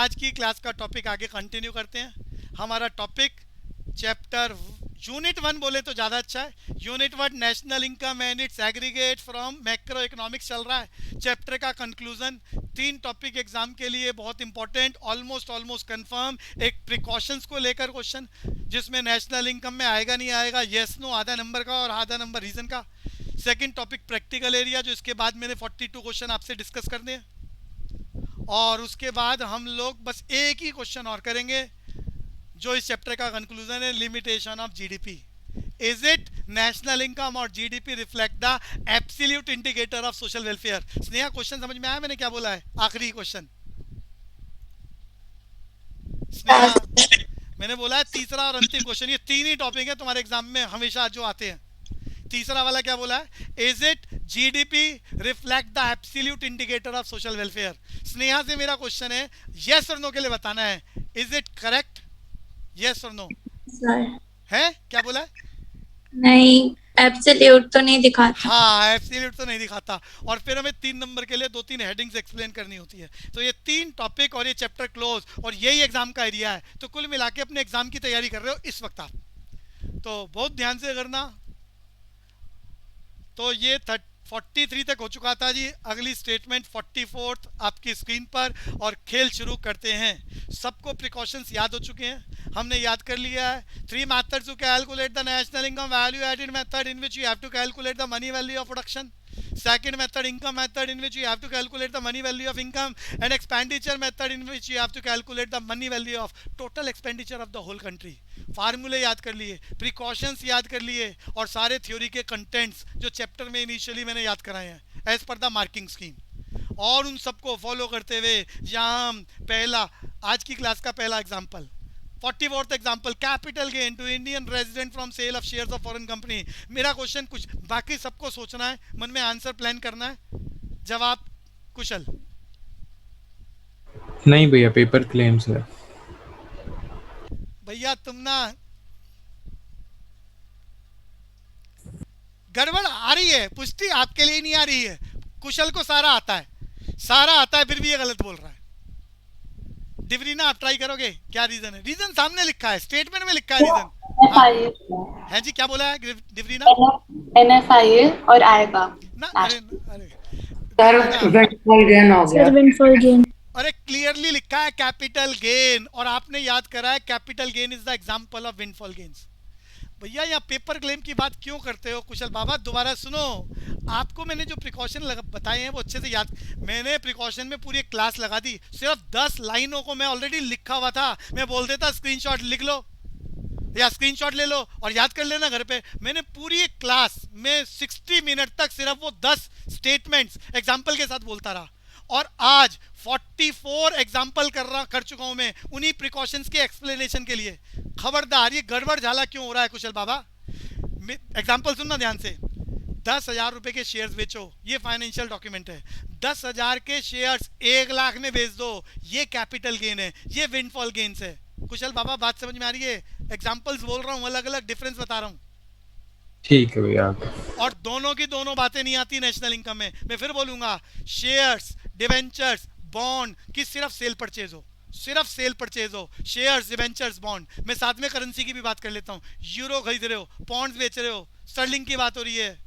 आज की क्लास का टॉपिक आगे कंटिन्यू करते हैं। हमारा टॉपिक चैप्टर यूनिट 1 बोले तो ज़्यादा अच्छा है। Unit 1 national income and it's aggregate from macro economics चल रहा है। चैप्टर का कंक्लूजन, 3 टॉपिक एग्जाम के लिए बहुत इंपॉर्टेंट, ऑलमोस्ट ऑलमोस्ट कंफर्म। एक प्रिकॉशंस को लेकर क्वेश्चन जिसमें नेशनल इनकम में आएगा नहीं आएगा, येस नो आधा नंबर का और आधा नंबर रीजन का। सेकंड टॉपिक प्रैक्टिकल एरिया, जो इसके बाद मैंने 42 क्वेश्चन आपसे डिस्कस करने हैं। और उसके बाद हम लोग बस एक ही क्वेश्चन और करेंगे जो इस चैप्टर का कंक्लूजन है, limitation of GDP. Is it national income और GDP reflect the absolute indicator of social welfare? Sneha, question समझ में आया मैंने क्या बोला है? आखिरी क्वेश्चन स्नेहा, मैंने बोला है तीसरा और अंतिम क्वेश्चन। ये तीन ही टॉपिक है तुम्हारे एग्जाम में हमेशा जो आते हैं। तीसरा वाला क्या बोला है? Is it GDP reflect the absolute indicator of social welfare? Sneha से मेरा क्वेश्चन है, यस और नो के लिए बताना है। Is it correct? यस और नो सर है? क्या बोला है? नहीं, एब्सोल्यूट तो नहीं दिखाता। हाँ, एब्सोल्यूट तो नहीं दिखाता। और फिर हमें 3 नंबर के लिए 2-3 हेडिंग्स एक्सप्लेन करनी होती है। तो ये 3 टॉपिक और ये चैप्टर क्लोज, और यही एग्जाम का एरिया है। तो कुल मिला के अपने एग्जाम की तैयारी कर रहे हो इस वक्त आप, तो बहुत ध्यान से करना। तो ये 43 तक हो चुका था जी। अगली स्टेटमेंट 44 आपकी स्क्रीन पर, और खेल शुरू करते हैं। सबको प्रिकॉशंस याद हो चुके हैं, हमने याद कर लिया है। 3 methods to calculate the national income, value added method in which you have to calculate the money value of production, second method income method in which you have to calculate the money value of income, and expenditure method in which you have to calculate the money value of total expenditure of the whole country. फार्मूले याद कर लिए, precautions याद कर लिए, और सारे theory के कंटेंट्स जो चैप्टर में इनिशियली मैंने याद कराए हैं as per the marking scheme. और उन सबको फॉलो करते हुए यहाँ हम पहला, आज की क्लास का पहला example, 44th example, capital gain to Indian resident from sale of shares of foreign company. मेरा क्वेश्चन कुछ, बाकी सबको सोचना है, मन में आंसर प्लान करना है। जवाब कुशल? नहीं भैया, पेपर क्लेम्स है। भैया तुम ना, गड़बड़ आ रही है, पुष्टि आपके लिए नहीं आ रही है। कुशल को सारा आता है, सारा आता है, फिर भी ये गलत बोल रहा है। डिवरीना, आप ट्राई करोगे? क्या रीजन है? रीजन सामने लिखा है, स्टेटमेंट में लिखा है रीजन। हाँ है जी, क्या बोला है डिवरीना? NFIL और आएगा ना, अरे अरे सर डिवरीना, विंडफॉल गेन हो गया। Sir windfall gain. अरे क्लियरली लिखा है कैपिटल गेन, और आपने याद करा है capital gain is the example of windfall gains. भैया यहाँ पेपर क्लेम की बात क्यों करते हो कुशल बाबा? दोबारा सुनो, आपको मैंने जो प्रिकॉशन बताए हैं वो अच्छे से याद। मैंने प्रिकॉशन में पूरी एक क्लास लगा दी, सिर्फ 10 लाइनों को मैं ऑलरेडी लिखा हुआ था। मैं बोल देता स्क्रीनशॉट लिख लो या स्क्रीनशॉट ले लो और याद कर लेना घर पे। मैंने पूरी एक क्लास में 60 मिनट तक सिर्फ वो 10 स्टेटमेंट्स एग्जाम्पल के साथ बोलता रहा, और आज 44 एग्जाम्पल कर चुका हूं मैं उन्हीं प्रिकॉशंस के एक्सप्लेनेशन के लिए। खबरदार, ये गड़बड़ झाला क्यों हो रहा है कुशल बाबा? एग्जाम्पल सुनना ध्यान से। 10,000 रुपए के शेयर्स बेचो, ये फाइनेंशियल डॉक्यूमेंट है। 10,000 के शेयर्स 1 लाख में बेच दो, ये कैपिटल गेन है, ये विंडफॉल गेन्स है। कुशल बाबा बात समझ में आ रही है? एग्जाम्पल्स बोल रहा हूँ, अलग अलग डिफरेंस बता रहा हूँ। ठीक है भैया। और दोनों की दोनों बातें नहीं आती नेशनल इनकम में। मैं फिर बोलूंगा, शेयर्स, डिवेंचर्स, बॉन्ड की सिर्फ सेल परचेज हो, सिर्फ सेल परचेज हो, शेयर्स, डिवेंचर्स, बॉन्ड। मैं साथ में करेंसी की भी बात कर लेता हूँ। यूरो खरीद रहे हो, पॉन्ड्स बेच रहे हो, स्टर्लिंग की बात हो रही है,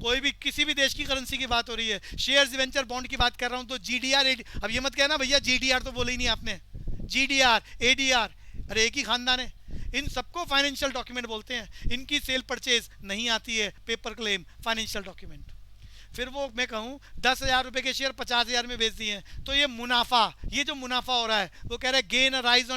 कोई भी किसी भी देश की करेंसी की बात हो रही है, शेयर्स, डिवेंचर, बॉन्ड की बात कर रहा हूँ, तो जीडीआर, अब ये मत कहना भैया जीडीआर तो बोले ही नहीं आपने। जीडीआर, एडीआर, अरे एक ही खानदान है। इन सबको फाइनेंशियल डॉक्यूमेंट बोलते हैं। इनकी सेल परचेज नहीं आती है, पेपर क्लेम फाइनेंशियल डॉक्यूमेंट। फिर वो मैं कहूँ 10,000 रुपए के शेयर 50,000 में बेच दिए हैं, तो ये मुनाफा, ये जो मुनाफा हो रहा है वो कह रहा है gain arise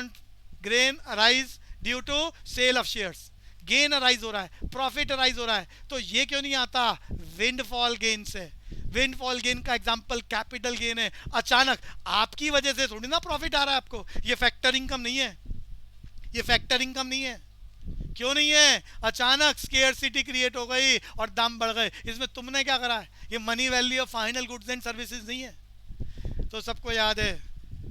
due to sale of shares. Gain arise हो रहा है, प्रॉफिट अराइज हो रहा है, तो ये क्यों नहीं आता? विंडफॉल गेन से। विंडफॉल गेन का एग्जांपल कैपिटल गेन है। अचानक आपकी वजह से थोड़ी ना प्रॉफिट आ रहा है आपको। ये फैक्टर इनकम नहीं है, ये फैक्टर इनकम नहीं है। क्यों नहीं है? अचानक स्केयरसिटी क्रिएट हो गई और दाम बढ़ गए। इसमें तुमने क्या करा है? ये money value of final goods and services नहीं है। तो सबको याद है,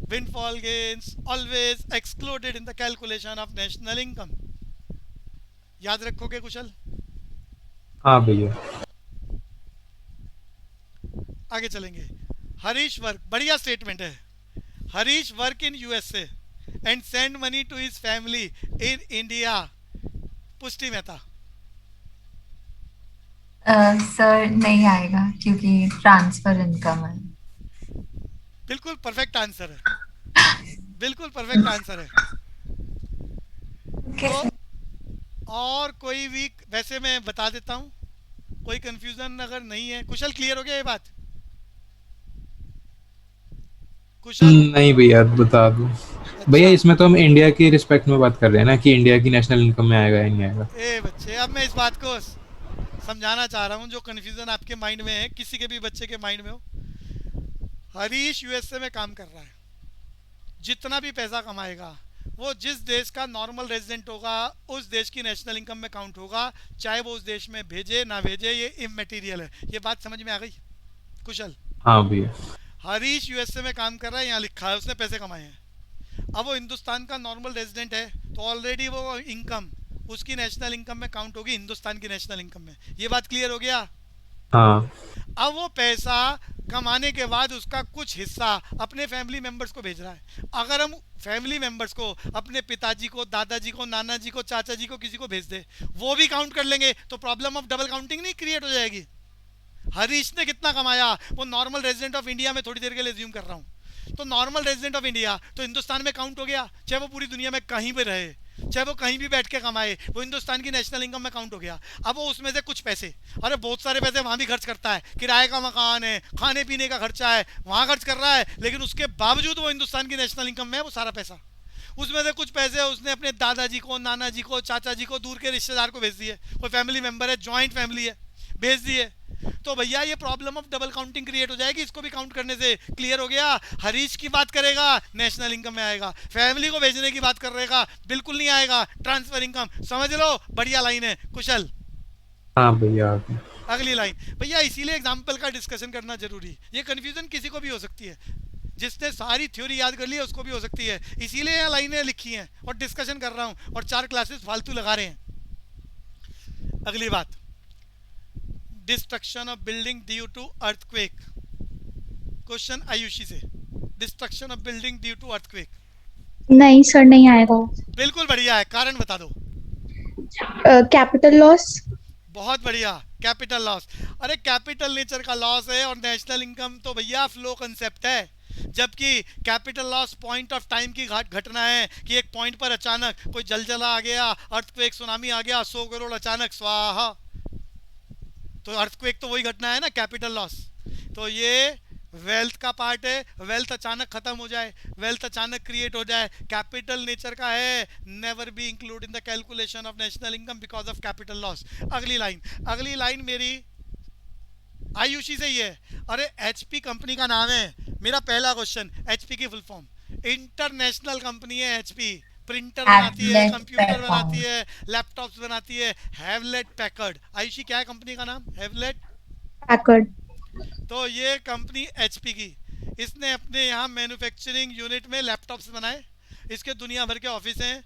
windfall gains always excluded in the calculation of national income. याद रखोगे कुशल? हाँ भैया। आगे चलेंगे। हरीश वर्क, बढ़िया स्टेटमेंट है। Harish work in USA and send money to his family in India. Pushti Mehta. Sir नहीं आएगा क्योंकि ट्रांसफर इनकम है. बिल्कुल परफेक्ट आंसर है. बिल्कुल परफेक्ट आंसर है. ओके तो सर. और कोई भी, वैसे मैं बता देता हूँ, कोई कंफ्यूजन अगर नहीं है. कुशल क्लियर हो गया ये बात? कुशल. नहीं भैया, बता दो. भैया अच्छा. इसमें तो हम इंडिया की रिस्पेक्ट में बात कर रहे हैं ना, कि इंडिया की नेशनल इनकम में आएगा या नहीं आएगा. ए बच्चे, अब मैं इस बात को समझाना चाह रहा हूँ, जो कंफ्यूजन आपके माइंड में है, किसी के भी बच्चे के माइंड में हो. हरीश यूएसए में काम कर रहा है. जितना भी पैसा कमाएगा वो जिस देश का नॉर्मल रेजिडेंट होगा उस देश की नेशनल इनकम में काउंट होगा, चाहे वो उस देश में भेजे ना भेजे, ये इमैटेरियल है. ये बात समझ में आ गई कुशल? हाँ भैया. हरीश यूएसए में काम कर रहा है, यहाँ लिखा है उसने पैसे कमाए हैं. अब वो हिंदुस्तान का नॉर्मल रेजिडेंट है तो ऑलरेडी वो इनकम उसकी नेशनल इनकम में काउंट होगी, हिंदुस्तान की नेशनल इनकम में. ये बात क्लियर हो गया? हाँ. अब वो पैसा कमाने के बाद उसका कुछ हिस्सा अपने फैमिली मेंबर्स को भेज रहा है. अगर हम फैमिली मेंबर्स को, अपने पिताजी को, दादाजी को, नाना जी को, चाचा जी को, किसी को भेज दे, वो भी काउंट कर लेंगे तो प्रॉब्लम ऑफ डबल काउंटिंग नहीं क्रिएट हो जाएगी. हरीश ने कितना कमाया वो नॉर्मल रेजिडेंट ऑफ इंडिया में, थोड़ी देर के लिए अज्यूम कर रहा हूँ, तो नॉर्मल रेजिडेंट ऑफ इंडिया तो हिंदुस्तान में काउंट हो गया, चाहे वो पूरी दुनिया में कहीं भी रहे, चाहे वो कहीं भी बैठ के कमाए, वो हिंदुस्तान की नेशनल इनकम में काउंट हो गया. अब वो उसमें से कुछ पैसे, अरे बहुत सारे पैसे वहाँ भी खर्च करता है, किराए का मकान है, खाने पीने का खर्चा है, वहाँ खर्च कर रहा है, लेकिन उसके बावजूद वो हिंदुस्तान की नेशनल इनकम में है वो सारा पैसा. उसमें से कुछ पैसे उसने अपने दादाजी को, नाना जी को, चाचा जी को, दूर के रिश्तेदार को भेज दिए, कोई फैमिली मेंबर है, जॉइंट फैमिली है, भेज दिए. तो भैया ये problem of double counting create हो जाएगी. इसको भी काउंट करने से क्लियर हो गया. हरीश की बात करेगा नेशनल इनकम में आएगा, फैमिली को भेजने की बात करेगा बिल्कुल नहीं आएगा, ट्रांसफर इनकम. समझ लो, बढ़िया लाइन है कुशल. हाँ भैया. अगली लाइन भैया, इसीलिए एग्जाम्पल का डिस्कशन करना जरूरी है. ये कंफ्यूजन किसी को भी हो सकती है, जिसने सारी थ्योरी याद कर ली है उसको भी हो सकती है, इसीलिए यहाँ लाइनें लिखी हैं और डिस्कशन कर रहा हूँ और 4 क्लासेस फालतू लगा रहे हैं. अगली बात, destruction of building due to earthquake. Question Ayushi से, destruction of building due to earthquake. नहीं सर, नहीं आएगा. बिल्कुल बढ़िया है, कारण बता दो. Capital loss. बहुत बढ़िया, कैपिटल लॉस. अरे कैपिटल नेचर का लॉस है और नेशनल इनकम तो भैया फ्लो कंसेप्ट है. जबकि capital loss point of time की घटना है कि एक पॉइंट पर अचानक कोई जलजला आ गया, अर्थक्वेक, सुनामी आ गया, 100 करोड़ अचानक स्वाहा. तो अर्थक्वेक तो वही घटना है ना, कैपिटल लॉस. तो ये वेल्थ का पार्ट है. वेल्थ अचानक खत्म हो जाए, वेल्थ अचानक क्रिएट हो जाए, कैपिटल नेचर का है. Never be include in the calculation of national income because of capital loss. अगली लाइन मेरी आयुषी से ही है. अरे एचपी कंपनी का नाम है. मेरा पहला क्वेश्चन, एचपी की फुल फॉर्म, इंटरनेशनल कंपनी है एचपी. प्रिंटर बनाती है, कंप्यूटर बनाती है, लैपटॉप्स बनाती है. Hewlett Packard. आयुषी क्या है कंपनी का नाम? Hewlett Packard. तो ये कंपनी एचपी की, इसने अपने यहाँ मैन्युफैक्चरिंग यूनिट में लैपटॉप्स बनाए. इसके दुनिया भर के ऑफिस हैं.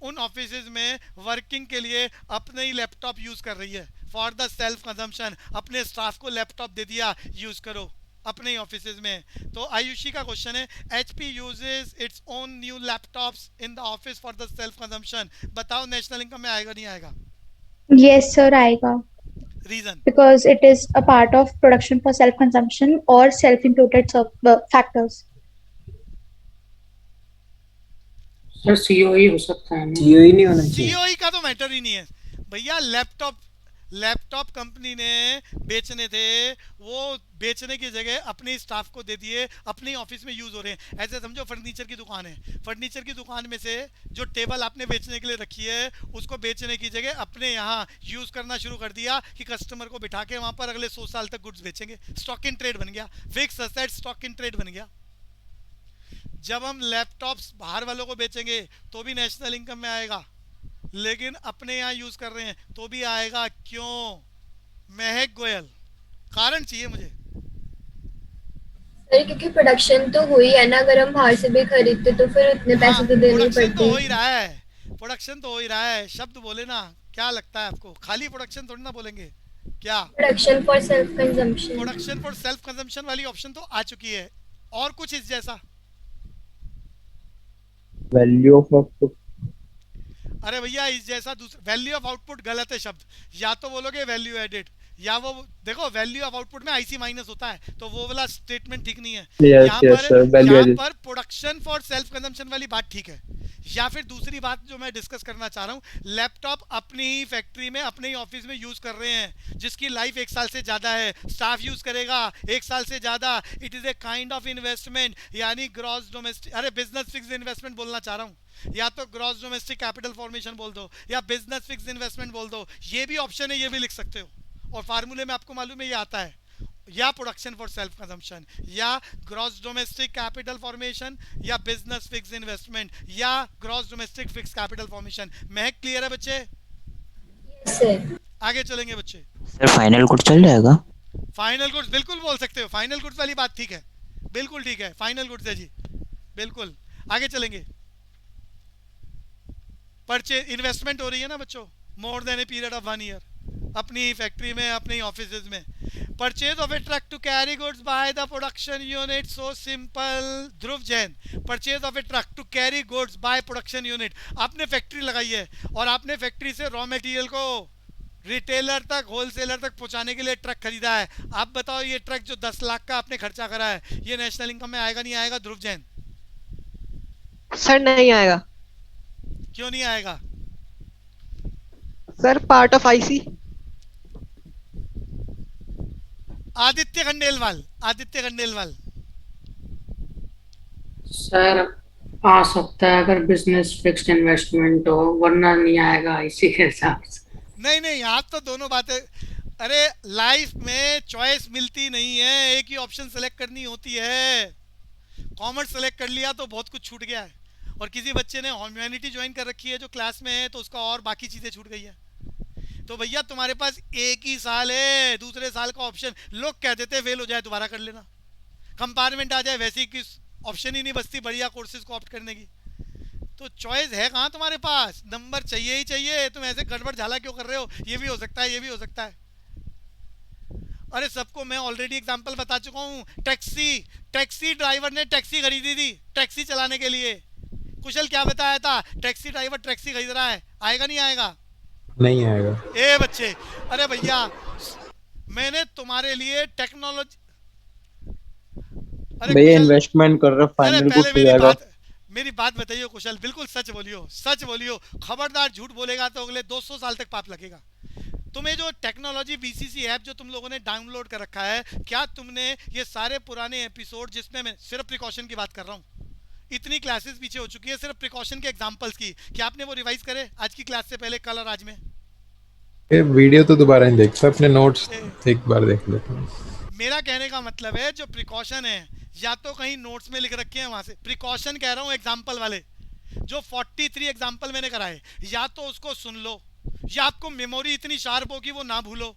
उन ऑफिसेज में वर्किंग के लिए अपने ही लैपटॉप यूज़ कर रही है फॉर द सेल्फ कंजम्पशन. अपने स्टाफ को लैपटॉप दे दिया, यूज़ करो अपने ही ऑफिसेज में. तो आयुषी का क्वेश्चन है, HP uses its own new laptops in the office for the self consumption. बताओ नेशनल इनकम में आएगा नहीं आएगा? यस सर, आएगा. Reason? Because it is a part of production for self-consumption or self-imputed factors. Sir COE हो सकता है ना? सीओई नहीं होना चाहिए. सीओई का तो मैटर ही नहीं है भैया. लैपटॉप कंपनी ने बेचने थे, वो बेचने की जगह अपने स्टाफ को दे दिए, अपने ऑफिस में यूज़ हो रहे हैं. ऐसे समझो फर्नीचर की दुकान है, फर्नीचर की दुकान में से जो टेबल आपने बेचने के लिए रखी है उसको बेचने की जगह अपने यहाँ यूज़ करना शुरू कर दिया कि कस्टमर को बिठा के वहाँ पर अगले 100 साल तक गुड्स बेचेंगे. स्टॉक इन ट्रेड बन गया, fix asset stock in trade बन गया. जब हम लैपटॉप्स बाहर वालों को बेचेंगे तो भी नेशनल इनकम में आएगा, लेकिन अपने यहाँ यूज़ कर रहे हैं तो भी आएगा. क्यों? महक गोयल, कारण चाहिए मुझे. सर क्योंकि प्रोडक्शन तो हुई है ना, अगर हम बाहर से भी खरीदते तो फिर उतने पैसे तो देने प्रोडक्शन पड़ते तो हो ही हैं. रहा है, प्रोडक्शन तो हो ही रहा है. शब्द बोले ना, क्या लगता है आपको? खाली प्रोडक्शन थोड़ी ना बोलेंगे क्या? Production for self consumption. Production for self consumption वाली ऑप्शन तो आ चुकी है. और कुछ इस जैसा वैल्यू ऑफ आउटपुट। अरे भैया इस जैसा दूसरा वैल्यू ऑफ आउटपुट गलत है शब्द, या तो बोलोगे वैल्यू एडेड, या वो देखो वैल्यू ऑफ आउटपुट में आईसी माइनस होता है, तो वो वाला स्टेटमेंट ठीक नहीं है। यस यहाँ यस सर, वैल्यू यहाँ एडेड। पर प्रोडक्शन फॉर सेल्फ कंजम्पशन वाली बात ठीक है। या फिर दूसरी बात जो मैं डिस्कस करना चाह रहा हूँ, लैपटॉप अपनी ही फैक्ट्री में अपने ही ऑफिस में यूज कर रहे हैं, जिसकी लाइफ 1 साल से ज्यादा है, स्टाफ यूज करेगा 1 साल से ज्यादा, it is a kind of investment, यानी ग्रॉस डोमेस्टिक, अरे बिजनेस फिक्स इन्वेस्टमेंट बोलना चाह रहा हूँ, या तो ग्रॉस डोमेस्टिक कैपिटल फॉर्मेशन बोल दो या बिजनेस फिक्स इन्वेस्टमेंट बोल दो, ये भी ऑप्शन है, ये भी लिख सकते हो। और फार्मूले में आपको मालूम है ये आता है, या प्रोडक्शन फॉर सेल्फ कंजम्पशन, या ग्रॉस डोमेस्टिक कैपिटल फॉर्मेशन, या बिजनेस फिक्स इन्वेस्टमेंट, या gross domestic fix capital formation. महक क्लियर है बच्चे? सर आगे चलेंगे बच्चे। सर फाइनल गुड चल जाएगा? फाइनल गुड्स बिल्कुल बोल सकते हो, फाइनल गुड्स वाली बात ठीक है, बिल्कुल ठीक है, फाइनल गुड्स है जी, बिल्कुल। आगे चलेंगे। परचेज इन्वेस्टमेंट हो रही है ना बच्चों, more than a period of 1 year, अपनी फैक्ट्री में, अपनी ऑफिस में। Purchase of a truck to carry goods by the production unit, so simple. Dhruv Jain, purchase of a truck to carry goods by production unit, आपने factory लगाई है और आपने factory से रॉ मटेरियल को रिटेलर तक, होलसेलर तक पहुंचाने के लिए ट्रक खरीदा है। आप बताओ ये ट्रक जो 10 लाख का आपने खर्चा करा है, ये नेशनल इनकम में आएगा नहीं आएगा? ध्रुव जैन सर नहीं आएगा। क्यों नहीं आएगा? Sir part of IC. Aditya Khandelwal, Aditya Khandelwal. Sir आ सकता है अगर बिजनेस फिक्स्ड इन्वेस्टमेंट हो, वरना नहीं आएगा इसी के हिसाब से। नहीं नहीं, यहाँ तो दोनों बातें, अरे लाइफ में चॉइस मिलती नहीं है, एक ही ऑप्शन सेलेक्ट करनी होती है। कॉमर्स सेलेक्ट कर लिया तो बहुत कुछ छूट गया है, और किसी बच्चे ने ह्यूमैनिटी ज्वाइन कर रखी है जो क्लास में है, तो उसका और बाकी चीज़ें छूट गई है। तो भैया तुम्हारे पास 1 ही साल है, दूसरे साल का ऑप्शन, लोग कह देते हैं फेल हो जाए दोबारा कर लेना, कंपार्टमेंट आ जाए, वैसे ही किस ऑप्शन ही नहीं बचती बढ़िया कोर्सेज को ऑप्ट करने की। तो चॉइस है कहाँ तुम्हारे पास, नंबर चाहिए ही चाहिए। तुम ऐसे गड़बड़ झाला क्यों कर रहे हो? ये भी हो सकता है, ये भी हो सकता है। अरे सबको मैं ऑलरेडी एग्जांपल बता चुका हूँ। टैक्सी ड्राइवर ने टैक्सी खरीदी थी टैक्सी चलाने के लिए। कुशल क्या बताया था? टैक्सी ड्राइवर टैक्सी खरीद रहा है, आएगा नहीं आएगा? नहीं आएगा। ए बच्चे, अरे भैया मैंने तुम्हारे लिए टेक्नोलॉजी, अरे भैया कुशल, इन्वेस्टमेंट कर रहा, अरे फाइनल पहले गुड हो जाएगा। मेरी बात बताइए कुशल, बिल्कुल सच बोलियो, सच बोलियो, खबरदार झूठ बोलेगा तो अगले 200 साल तक पाप लगेगा। तुम्हें जो टेक्नोलॉजी बीसीसी ऐप जो तुम लोगों ने डाउनलोड कर रखा है, क्या तुमने ये सारे पुराने एपिसोड, जिसमें मैं सिर्फ प्रिकॉशन की बात कर रहा हूँ, इतनी क्लासेस पीछे हो चुकी है सिर्फ प्रिकॉशन के एग्जांपल्स की, क्या आपने वो रिवाइज करे आज की क्लास से पहले, कल और आज में? ये वीडियो तो दोबारा नहीं देखता, अपने नोट्स एक बार देख लेता हूँ। मेरा कहने का मतलब है जो प्रिकॉशन है, या तो कहीं नोट्स में लिख रखे हैं वहां से, प्रिकॉशन कह रहा हूँ एग्जाम्पल वाले, जो 43 एग्जाम्पल मैंने कराए, या तो उसको सुन लो, या आपको मेमोरी इतनी शार्प हो कि वो ना भूलो,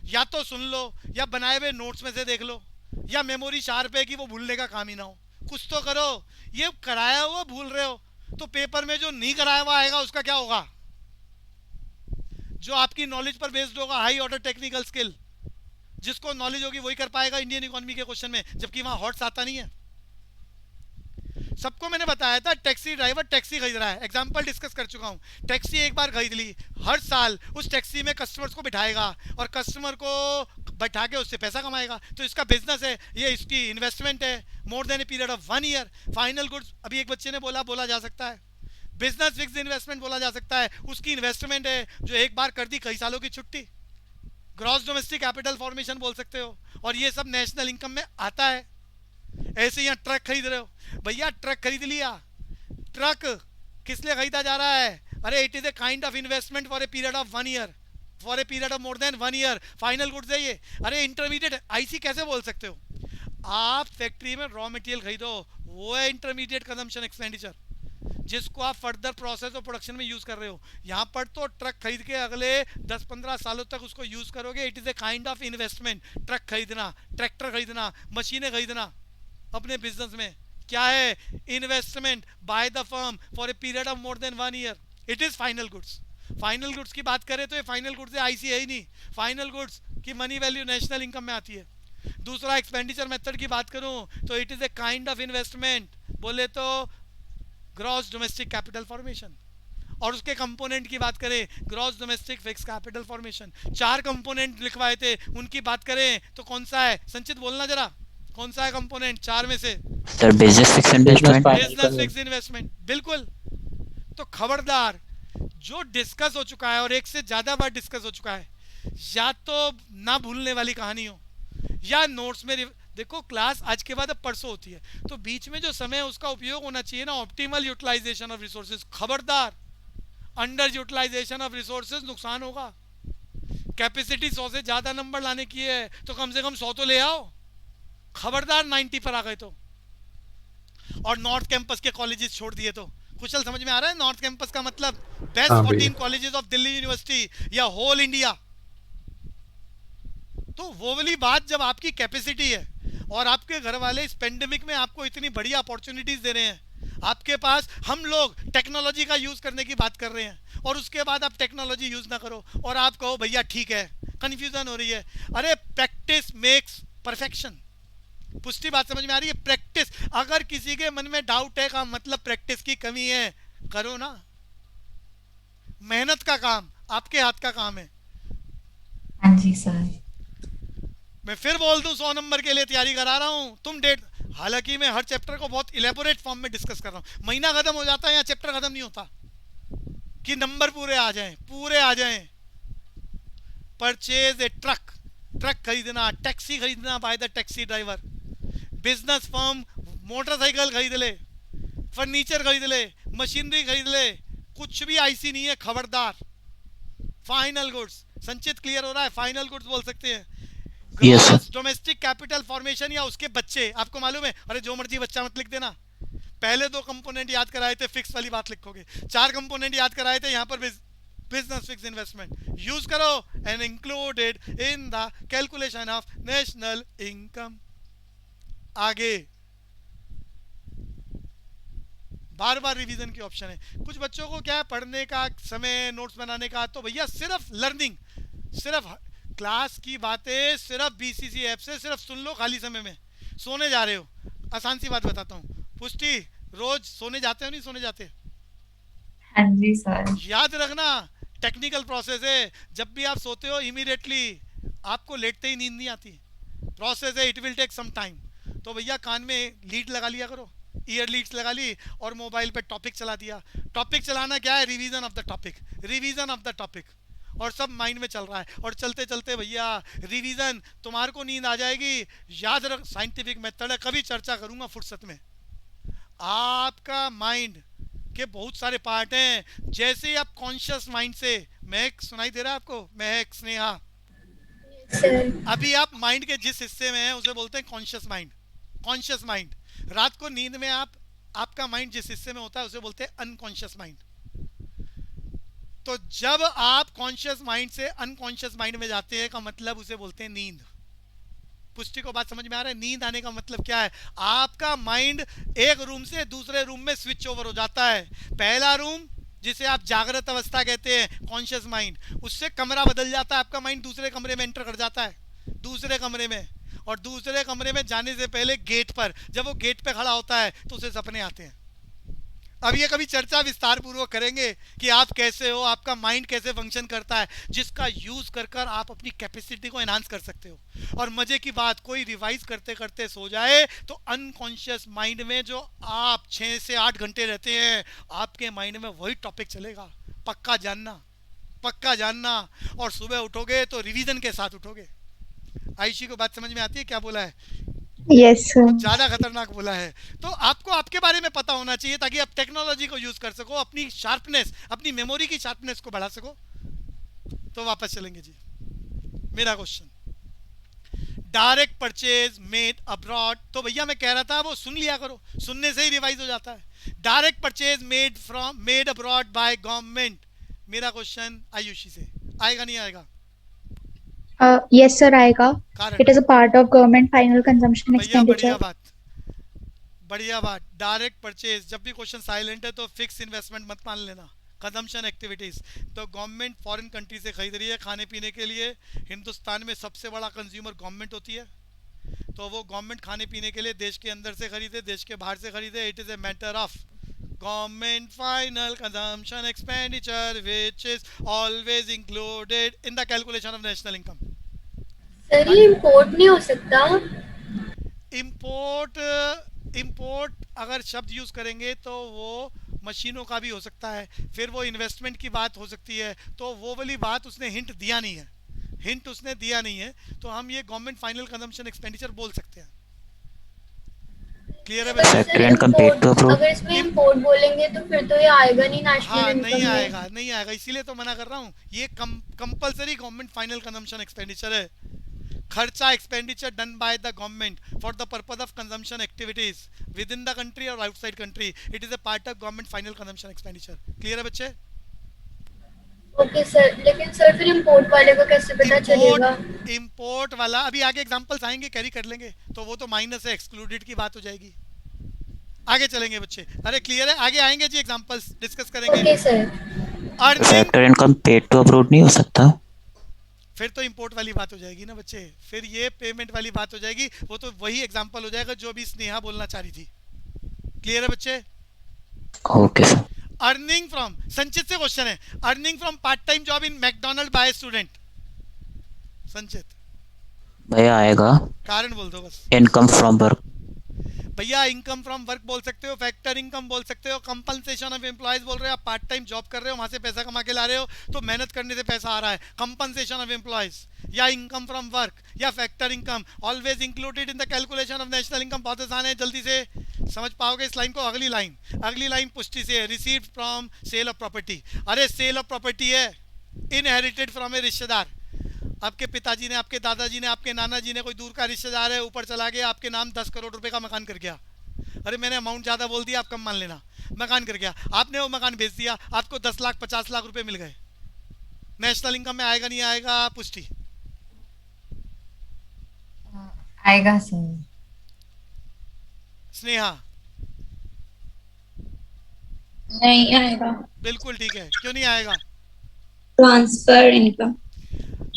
या तो सुन लो, या बनाए हुए नोट्स में से देख लो, या मेमोरी शार्प है कि वो भूलने का काम ही ना हो। कुछ तो करो, ये कराया हुआ भूल रहे हो, तो पेपर में जो नहीं कराया हुआ आएगा उसका क्या होगा? जो आपकी नॉलेज पर बेस्ड होगा, हाई ऑर्डर टेक्निकल स्किल, जिसको नॉलेज होगी वही कर पाएगा इंडियन इकोनॉमी के क्वेश्चन में, जबकि वहां हॉट्स आता नहीं है। सबको मैंने बताया था टैक्सी ड्राइवर टैक्सी खरीद रहा है, एग्जांपल डिस्कस कर चुका हूं। टैक्सी एक बार खरीद ली, हर साल उस टैक्सी में कस्टमर्स को बिठाएगा और कस्टमर को बैठा के उससे पैसा कमाएगा, तो इसका बिजनेस है, ये इसकी इन्वेस्टमेंट है, मोर than a period of 1 year. Final goods, अभी एक बच्चे ने बोला जा सकता है, बिजनेस फिक्स इन्वेस्टमेंट बोला जा सकता है, उसकी इन्वेस्टमेंट है जो एक बार कर दी, कई सालों की छुट्टी। ग्रॉस डोमेस्टिक कैपिटल फॉर्मेशन बोल सकते हो, और ये सब नेशनल इनकम में आता है। ऐसे यहाँ ट्रक खरीद रहे हो, भैया ट्रक खरीद लिया, ट्रक किस लिए खरीदा जा रहा है? अरे it is a kind of investment for a period of 1 year, for a period of more than 1 year. Final goods है ये। अरे इंटरमीडिएट आईसी कैसे बोल सकते हो? आप फैक्ट्री में रॉ मटेरियल खरीदो, वो है इंटरमीडिएट कंजम्पशन एक्सपेंडिचर, जिसको आप फर्दर प्रोसेस और प्रोडक्शन में यूज कर रहे हो। यहाँ पर तो ट्रक खरीद के अगले 10-15 सालों तक उसको यूज करोगे, it is a kind of investment. Truck खरीदना, ट्रैक्टर खरीदना, मशीनें खरीदना अपने बिजनेस में क्या है? Investment by the firm for a period of more than 1 year, it is final goods. Final goods की बात करें तो ये फाइनल गुड्स है, आईसी है ही नहीं। फाइनल गुड्स की मनी वैल्यू नेशनल इनकम में आती है। दूसरा एक्सपेंडिचर मेथड की बात करूं तो it is a kind of investment, बोले तो ग्रॉस डोमेस्टिक कैपिटल फॉर्मेशन। और उसके कंपोनेंट की बात करें, gross domestic fix capital formation, 4 component लिखवाए थे, उनकी बात करें तो कौन सा है? संचित बोलना जरा, कौन सा है कंपोनेंट 4 में से? Sir business fix investment. Business fix investment, बिल्कुल। तो खबरदार, जो डिस्कस हो चुका है और एक से ज्यादा बार डिस्कस हो चुका है, या तो ना भूलने वाली कहानी हो या नोट्स में देखो क्लास आज के बाद अब परसों होती है, तो बीच में जो समय है उसका उपयोग होना चाहिए ना, ऑप्टिमल यूटिलाइजेशन ऑफ रिसोर्सेज। खबरदार, अंडर यूटिलाइजेशन ऑफ रिसोर्सेज नुकसान होगा। कैपेसिटी 100 से ज्यादा नंबर लाने की है तो कम से कम 100 तो ले आओ। खबरदार 90 पर आ गए तो, और नॉर्थ कैंपस के कॉलेजेस छोड़ दिए तो। कुशल समझ में आ रहा है नॉर्थ कैंपस का मतलब? बेस्ट हाँ 14 कॉलेजेस ऑफ दिल्ली यूनिवर्सिटी या होल इंडिया। तो वो वाली बात, जब आपकी कैपेसिटी है और आपके घर वाले इस पेंडेमिक में आपको इतनी बढ़िया अपॉर्चुनिटीज दे रहे हैं, आपके पास हम लोग टेक्नोलॉजी का यूज करने की बात कर रहे हैं, और उसके बाद आप टेक्नोलॉजी यूज ना करो और आप कहो भैया ठीक है, कंफ्यूजन हो रही है। अरे प्रैक्टिस मेक्स परफेक्शन। पुष्टि बात समझ में आ रही है? प्रैक्टिस, अगर किसी के मन में डाउट है का मतलब प्रैक्टिस की कमी है, करो ना। मेहनत का काम आपके हाथ का काम है। हाँ जी सर। मैं फिर बोल दूं, 100 नंबर के लिए तैयारी करा रहा हूं, तुम डेट, हालांकि मैं हर चैप्टर को बहुत इलेबोरेट फॉर्म में डिस्कस कर रहा हूं। महीना खत्म हो जाता है या चैप्टर खत्म नहीं होता कि नंबर पूरे आ जाएं, पूरे आ जाएं। परचेज ए ट्रक, ट्रक खरीदना, टैक्सी खरीदना by the taxi driver, business firm motorcycle खरीद ले, फर्नीचर खरीद ले, मशीनरी खरीद ले, कुछ भी आईसी नहीं है। खबरदार, फाइनल गुड्स। संचित क्लियर हो रहा है? फाइनल गुड्स बोल सकते हैं। Yes, sir. Gross domestic capital formation या उसके बच्चे, आपको मालूम है? अरे जो मर्जी बच्चा मत लिख देना, पहले 2 कंपोनेंट याद कराए थे, फिक्स वाली बात लिखोगे। 4 कंपोनेंट याद कराए थे, यहाँ पर बिजनेस फिक्स इन्वेस्टमेंट यूज करो and included in the calculation of national income. आगे बार बार रिवीजन की ऑप्शन है। कुछ बच्चों को क्या है, पढ़ने का समय, नोट्स बनाने का, तो भैया सिर्फ लर्निंग, सिर्फ क्लास की बातें सिर्फ बीसीसी ऐप से सिर्फ सुन लो खाली समय में। सोने जा रहे हो, आसान सी बात बताता हूँ, पुष्टि रोज सोने जाते हो नहीं सोने जाते? हाँ जी सर। याद रखना, टेक्निकल प्रोसेस है, जब भी आप सोते हो इमीडिएटली आपको लेटते ही नींद नहीं आती। प्रोसेस है, it will take some time. तो भैया कान में लीड लगा लिया करो, ईयर लीड्स लगा ली और मोबाइल पे टॉपिक चला दिया। टॉपिक चलाना क्या है? Revision of the topic, revision of the topic, और सब माइंड में चल रहा है। और चलते चलते भैया रिवीजन, तुम्हारे को नींद आ जाएगी। याद रख, साइंटिफिक मेथड है, कभी चर्चा करूंगा फुर्सत में। आपका माइंड के बहुत सारे पार्ट हैं। जैसे ही आप कॉन्शियस माइंड से, महक सुनाई दे रहा है आपको? महक, स्नेहा, सर अभी आप माइंड के जिस हिस्से में हैं उसे बोलते हैं कॉन्शियस माइंड। कॉन्शियस माइंड, रात को नींद में आपका माइंड जिस हिस्से में होता है उसे बोलते हैं अनकॉन्शियस माइंड। तो जब आप कॉन्शियस माइंड से अनकॉन्शियस माइंड में जाते हैं का मतलब उसे बोलते हैं नींद। पुष्टि को बात समझ में आ रहा है? नींद आने का मतलब क्या है? आपका माइंड एक रूम से दूसरे रूम में स्विच ओवर हो जाता है। पहला रूम जिसे आप जागृत अवस्था कहते हैं, कॉन्शियस माइंड, उससे कमरा बदल जाता है, आपका माइंड दूसरे कमरे में एंटर कर जाता है, दूसरे कमरे में। और दूसरे कमरे में जाने से पहले गेट पर, जब वो गेट पे खड़ा होता है तो उसे सपने आते हैं। अब ये कभी चर्चा विस्तार पूर्वक करेंगे कि आप कैसे हो, आपका माइंड कैसे फंक्शन करता है, जिसका यूज कर कर आप अपनी कैपेसिटी को एनहांस कर सकते हो। और मजे की बात, कोई रिवाइज करते करते सो जाए तो अनकॉन्शियस माइंड में जो आप 6 से 8 घंटे रहते हैं, आपके माइंड में वही टॉपिक चलेगा। पक्का जानना, पक्का जानना। और सुबह उठोगे तो रिवीजन के साथ उठोगे। आयशी को बात समझ में आती है? क्या बोला है? Yes, sir. ज्यादा खतरनाक बोला है। तो आपको आपके बारे में पता होना चाहिए ताकि आप टेक्नोलॉजी को यूज कर सको, अपनी शार्पनेस, अपनी मेमोरी की शार्पनेस को बढ़ा सको। तो वापस चलेंगे जी, मेरा question, direct purchase made abroad. तो भैया मैं कह रहा था वो सुन लिया करो, सुनने से ही रिवाइज हो जाता है। Direct purchase made abroad by government. मेरा क्वेश्चन आयुषी से, आएगा नहीं आएगा? Yes, sir, आएगा. कारण It is a part of government final consumption भैया बढ़िया expenditure. बात, बढ़िया बात। डायरेक्ट परचेज, जब भी क्वेश्चन साइलेंट है तो फिक्स इन्वेस्टमेंट मत मान लेना। कंजम्पशन एक्टिविटीज, तो गवर्नमेंट फॉरेन कंट्री से खरीद रही है खाने पीने के लिए। हिंदुस्तान में सबसे बड़ा कंज्यूमर गवर्नमेंट होती है, तो वो गवर्नमेंट खाने पीने के लिए देश के अंदर से खरीदे, देश के बाहर से खरीदे, it is a matter of government final consumption expenditure which is always included in the calculation of national income. Sir ये इम्पोर्ट नहीं हो सकता? इंपोर्ट अगर शब्द यूज करेंगे तो वो मशीनों का भी हो सकता है, फिर वो इन्वेस्टमेंट की बात हो सकती है, तो वो वाली बात उसने हिंट दिया नहीं है, तो हम ये गवर्नमेंट फाइनल कंजम्पशन एक्सपेंडिचर बोल सकते हैं। क्लियर है बच्चे? Factor income paid to approve. अगर इसमें इम्पोर्ट बोलेंगे तो फिर तो ये आएगा नहीं नेशनल हाँ, इनकम नहीं में। आएगा, इसीलिए तो मना कर रहा हूँ। ये compulsory government final consumption expenditure है, खर्चा expenditure done by the government for the purpose of consumption activities within the country और outside country. It is a part of government final consumption expenditure. Clear है बच्चे? Okay sir, लेकिन sir फिर import वाले को कैसे पता चलेगा? इंपोर्ट वाला अभी आगे एग्जांपल्स आएंगे, कैरी कर लेंगे, तो वो तो माइनस है, एक्सक्लूडेड की बात हो जाएगी। आगे चलेंगे बच्चे। अरे क्लियर है? आगे आएंगे जी, एग्जांपल्स डिस्कस करेंगे। Okay sir. Earning, factor income paid to approve नहीं हो सकता। फिर तो इंपोर्ट वाली बात हो जाएगी ना बच्चे, फिर ये पेमेंट वाली बात हो जाएगी, वो तो वही एग्जांपल हो जाएगा जो अभी स्नेहा बोलना चाह रही थी। क्लियर है बच्चे? Okay sir. अर्निंग फ्रॉम, संचित से क्वेश्चन है, earning from part time job in McDonald by student. Sanchit भैया आएगा कारण बोल दो बस। Income from work. भैया इनकम फ्रॉम वर्क बोल सकते हो, फैक्टर इनकम बोल सकते हो, कंपनसेशन ऑफ एम्प्लॉयज बोल रहे हो, आप पार्ट टाइम जॉब कर रहे हो, वहां से पैसा कमा के ला रहे हो, तो मेहनत करने से पैसा आ रहा है, कंपनसेशन ऑफ एम्प्लॉयज या इनकम फ्रॉम वर्क या factor income always included in the calculation of national income. बहुत आसान है, जल्दी से समझ पाओगे इस लाइन को। अगली लाइन पुष्टि से है, received from sale of property. अरे सेल ऑफ प्रॉपर्टी है, इनहेरिटेड फ्रॉम ए रिश्तेदार, आपके पिताजी ने, आपके दादाजी ने, आपके नाना जी ने, कोई दूर का रिश्तेदार है, ऊपर चला गया, आपके नाम 10 करोड़ रुपए का मकान कर गया। अरे मैंने अमाउंट ज़्यादा बोल दिया, आप कम मान लेना। मकान कर गया, आपने वो मकान बेच दिया, आपको 10 लाख 50 लाख रुपए मिल गए। नेशनल इनकम में आएगा नहीं आएगा? पुष्टि आएगा सर। स्नेहा नहीं आएगा। बिल्कुल ठीक है, क्यों नहीं आएगा? Transfer income.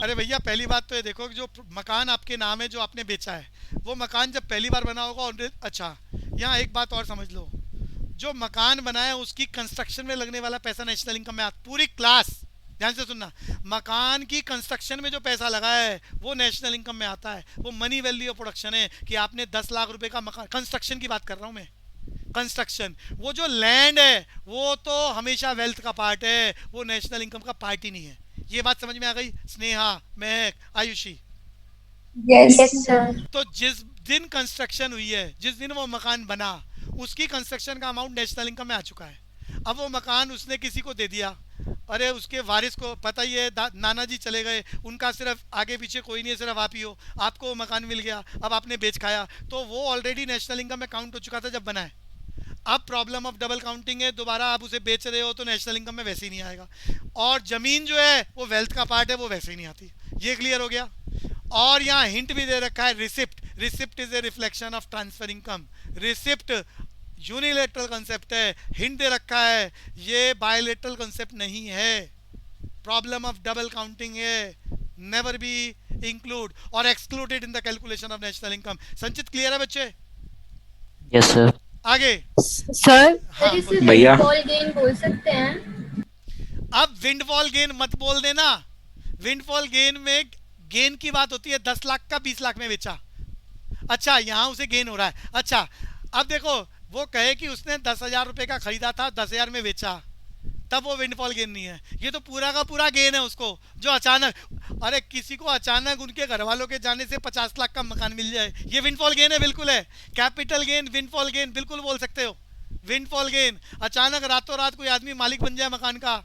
अरे भैया पहली बात तो ये देखो कि जो मकान आपके नाम है, जो आपने बेचा है, वो मकान जब पहली बार बना होगा और अच्छा, यहाँ एक बात और समझ लो, जो मकान बना है उसकी कंस्ट्रक्शन में लगने वाला पैसा नेशनल इनकम में आता। पूरी क्लास ध्यान से सुनना, मकान की कंस्ट्रक्शन में जो पैसा लगा है वो नेशनल इनकम में आता है, वो मनी वैल्यू ऑफ प्रोडक्शन है कि आपने 10 लाख रुपए का मकान, कंस्ट्रक्शन की बात कर रहा हूँ मैं, कंस्ट्रक्शन। वो जो लैंड है वो तो हमेशा वेल्थ का पार्ट है, वो नेशनल इनकम का पार्ट ही नहीं है। ये बात समझ में आ गई स्नेहा, महक, आयुषी? Yes, sir. तो जिस दिन कंस्ट्रक्शन हुई है, जिस दिन वो मकान बना, उसकी कंस्ट्रक्शन का अमाउंट नेशनल इनकम में आ चुका है। अब वो मकान उसने किसी को दे दिया, अरे उसके वारिस को पता ही है, नाना जी चले गए, उनका सिर्फ आगे पीछे कोई नहीं है, सिर्फ आप ही हो, आपको वो मकान मिल गया, अब आपने बेच खाया, तो वो ऑलरेडी नेशनल इनकम में काउंट हो चुका था जब बना है। अब प्रॉब्लम ऑफ डबल काउंटिंग है, दोबारा आप उसे बेच रहे हो तो नेशनल इनकम में वैसे ही नहीं आएगा। और जमीन जो है वो वेल्थ का पार्ट है, वो वैसे ही नहीं आती। ये क्लियर हो गया? और यहाँ हिंट भी दे रखा है, receipt. Receipt is a reflection of transfer income. Receipt unilateral concept है, हिंट दे रखा है, ये बायलेटरल कंसेप्ट नहीं है। प्रॉब्लम ऑफ डबल काउंटिंग है, नेवर बी इंक्लूड और excluded in the calculation of national income. संचित क्लियर है बच्चे? Yes sir. आगे सर हाँ, सर इसे भैया। विंडफॉल गेन बोल सकते हैं? अब विंडफॉल गेन मत बोल देना। विंडफॉल गेन में गेन की बात होती है, 10 लाख का 20 लाख में बेचा, अच्छा यहाँ उसे गेन हो रहा है। अच्छा अब देखो, वो कहे कि उसने 10,000 रुपए का खरीदा था, 10,000 में बेचा, तब वो विंडफॉल गेन नहीं है। ये तो पूरा का पूरा गेन है उसको, जो अचानक, अरे किसी को अचानक उनके घर वालों के जाने से 50 लाख का मकान मिल जाए, ये विंडफॉल गेन है, बिल्कुल है। कैपिटल गेन, विंडफॉल गेन बिल्कुल बोल सकते हो। विंडफॉल गेन, अचानक रातों रात कोई आदमी मालिक बन जाए मकान का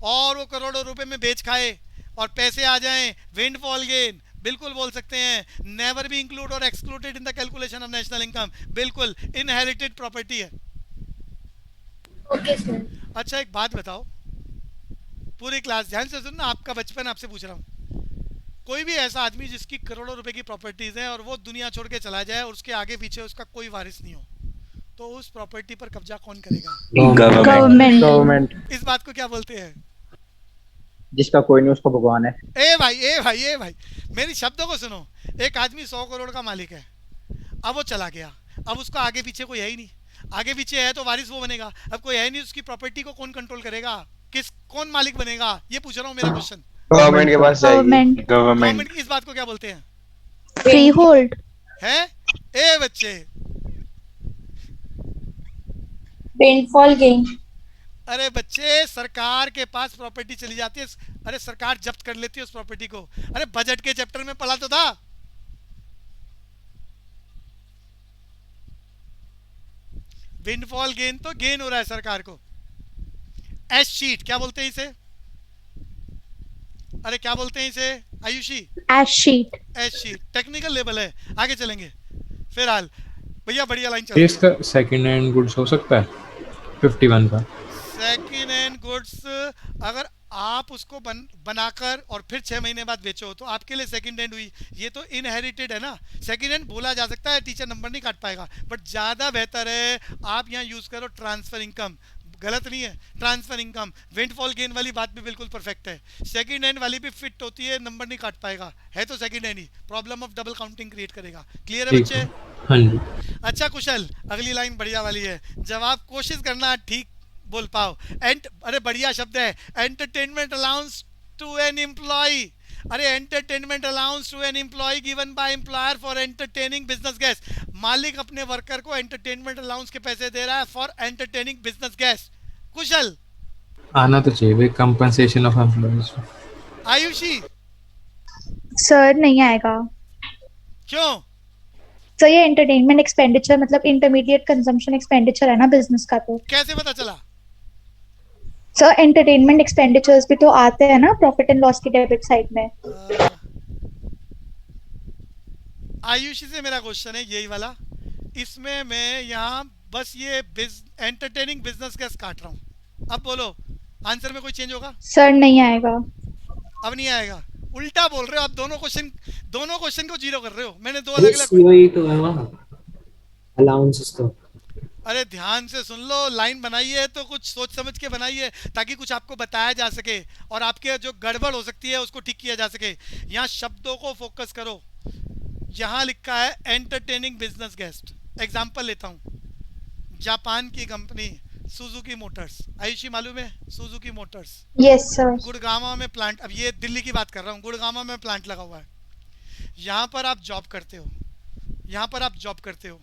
और वो करोड़ों रुपए में बेच खाए और पैसे आ जाएं, विंडफॉल गेन बिल्कुल बोल सकते हैं। नेवर बी इंक्लूड और excluded in the calculation of national income, बिल्कुल इनहेरिटेड प्रॉपर्टी है। Okay sir. अच्छा एक बात बताओ, पूरी क्लास ध्यान से सुनना, आपका बचपन आपसे पूछ रहा हूँ। कोई भी ऐसा आदमी जिसकी करोड़ों रुपए की प्रॉपर्टीज है और वो दुनिया छोड़ के चला जाए और उसके आगे पीछे उसका कोई वारिस नहीं हो, तो उस प्रॉपर्टी पर कब्जा कौन करेगा? Government. इस बात को क्या बोलते हैं? जिसका कोई नहीं उसको भगवान है। ए भाई मेरी शब्दों को सुनो। एक आदमी 100 करोड़ का मालिक है, अब वो चला गया, अब उसका आगे पीछे कोई है ही नहीं, आगे पीछे है तो वारिस वो बनेगा, अब कोई है नहीं उसकी प्रॉपर्टी को कौन कंट्रोल करेगा, कौन मालिक बनेगा, ये पूछ रहा हूँ मेरा क्वेश्चन। गवर्नमेंट के पास गवर्नमेंट गवर्नमेंट इस बात को क्या बोलते हैं? फ्री होल्ड हैं ए बच्चे? Rainfall gain. अरे बच्चे, सरकार के पास प्रॉपर्टी चली जाती है, अरे सरकार जब्त कर लेती है उस प्रॉपर्टी को। अरे बजट के चैप्टर में पढ़ा तो था। विंडफॉल गेन तो गेन हो रहा है सरकार को। एस शीट क्या बोलते हैं इसे? अरे क्या बोलते हैं इसे Ayushi? Ash sheet. S sheet technical level है, आगे चलेंगे। फिलहाल भैया बढ़िया लाइन ये चल। इसका सेकंड हैंड गुड्स हो सकता है 51 का। सेकेंड हैंड गुड्स अगर आप उसको बनाकर और फिर 6 महीने बाद बेचो तो आपके लिए सेकेंड हैंड हुई। ये तो इनहेरिटेड है ना, सेकेंड हैंड बोला जा सकता है, टीचर नंबर नहीं काट पाएगा, बट ज़्यादा बेहतर है आप यहाँ यूज़ करो ट्रांसफ़र इनकम। गलत नहीं है, ट्रांसफ़र इनकम। विंडफॉल गेन वाली बात भी बिल्कुल परफेक्ट है, सेकेंड हैंड वाली भी फिट होती है, नंबर नहीं काट पाएगा, है तो second hand he, problem of double counting create करेगा। क्लियर है ठीक बच्चे? है, हाँ जी। अच्छा कुशल, अगली लाइन बढ़िया वाली है, जवाब कोशिश करना ठीक बोल पाओ। अरे बढ़िया शब्द है, entertainment allowance to an employ. अरे entertainment allowance to an employ given by employer for entertaining business guest. मालिक अपने वर्कर को एंटरटेनमेंट अलाउंस के पैसे दे रहा है फॉर एंटरटेनिंग बिजनेस गेस्ट। कुशल आना तो चाहिए compensation of employees. Ayushi sir नहीं आएगा क्यों? सर ये एंटरटेनमेंट एक्सपेंडिचर मतलब इंटरमीडिएट कंजम्पशन एक्सपेंडिचर है ना बिजनेस का, तो कैसे पता चला? सर एंटरटेनमेंट एक्सपेंडिचर्स भी तो आते हैं ना प्रॉफिट एंड लॉस की डेबिट साइड में। आयुषी से मेरा क्वेश्चन है यही वाला, इसमें मैं यहाँ बस ये एंटरटेनिंग बिजनेस गेस्ट काट रहा हूँ। अब बोलो आंसर में कोई चेंज होगा? सर नहीं आएगा। अब नहीं आएगा, उल्टा बोल रहे हो आप। दोनों क्वेश्चन को जीरो कर रहे हो। मैंने दो अलग अलग सीओई तो है वहाँ अलाउंसेस तो। अरे ध्यान से सुन लो, लाइन बनाई है तो कुछ सोच समझ के बनाई है ताकि कुछ आपको बताया जा सके और आपके जो गड़बड़ हो सकती है उसको ठीक किया जा सके। यहाँ शब्दों को फोकस करो। यहाँ लिखा है एंटरटेनिंग बिजनेस गेस्ट। एग्जाम्पल लेता हूँ, जापान की कंपनी सुजुकी मोटर्स, आयुषी मालूम है Suzuki Motors? Yes sir. Gurgaon में प्लांट, अब ये दिल्ली की बात कर रहा हूँ, गुड़गांव में प्लांट लगा हुआ है। यहाँ पर आप जॉब करते हो, यहाँ पर आप जॉब करते हो।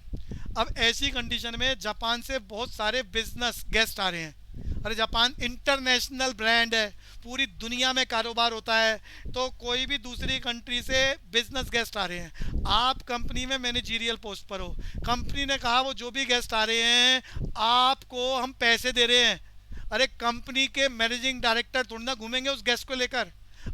अब ऐसी कंडीशन में जापान से बहुत सारे बिजनेस गेस्ट आ रहे हैं। अरे जापान इंटरनेशनल ब्रांड है, पूरी दुनिया में कारोबार होता है, तो कोई भी दूसरी कंट्री से बिजनेस गेस्ट आ रहे हैं। आप कंपनी में मैनेजरियल पोस्ट पर हो, कंपनी ने कहा वो जो भी गेस्ट आ रहे हैं आपको हम पैसे दे रहे हैं। अरे कंपनी के मैनेजिंग डायरेक्टर थोड़ा ना घूमेंगे उस गेस्ट को लेकर।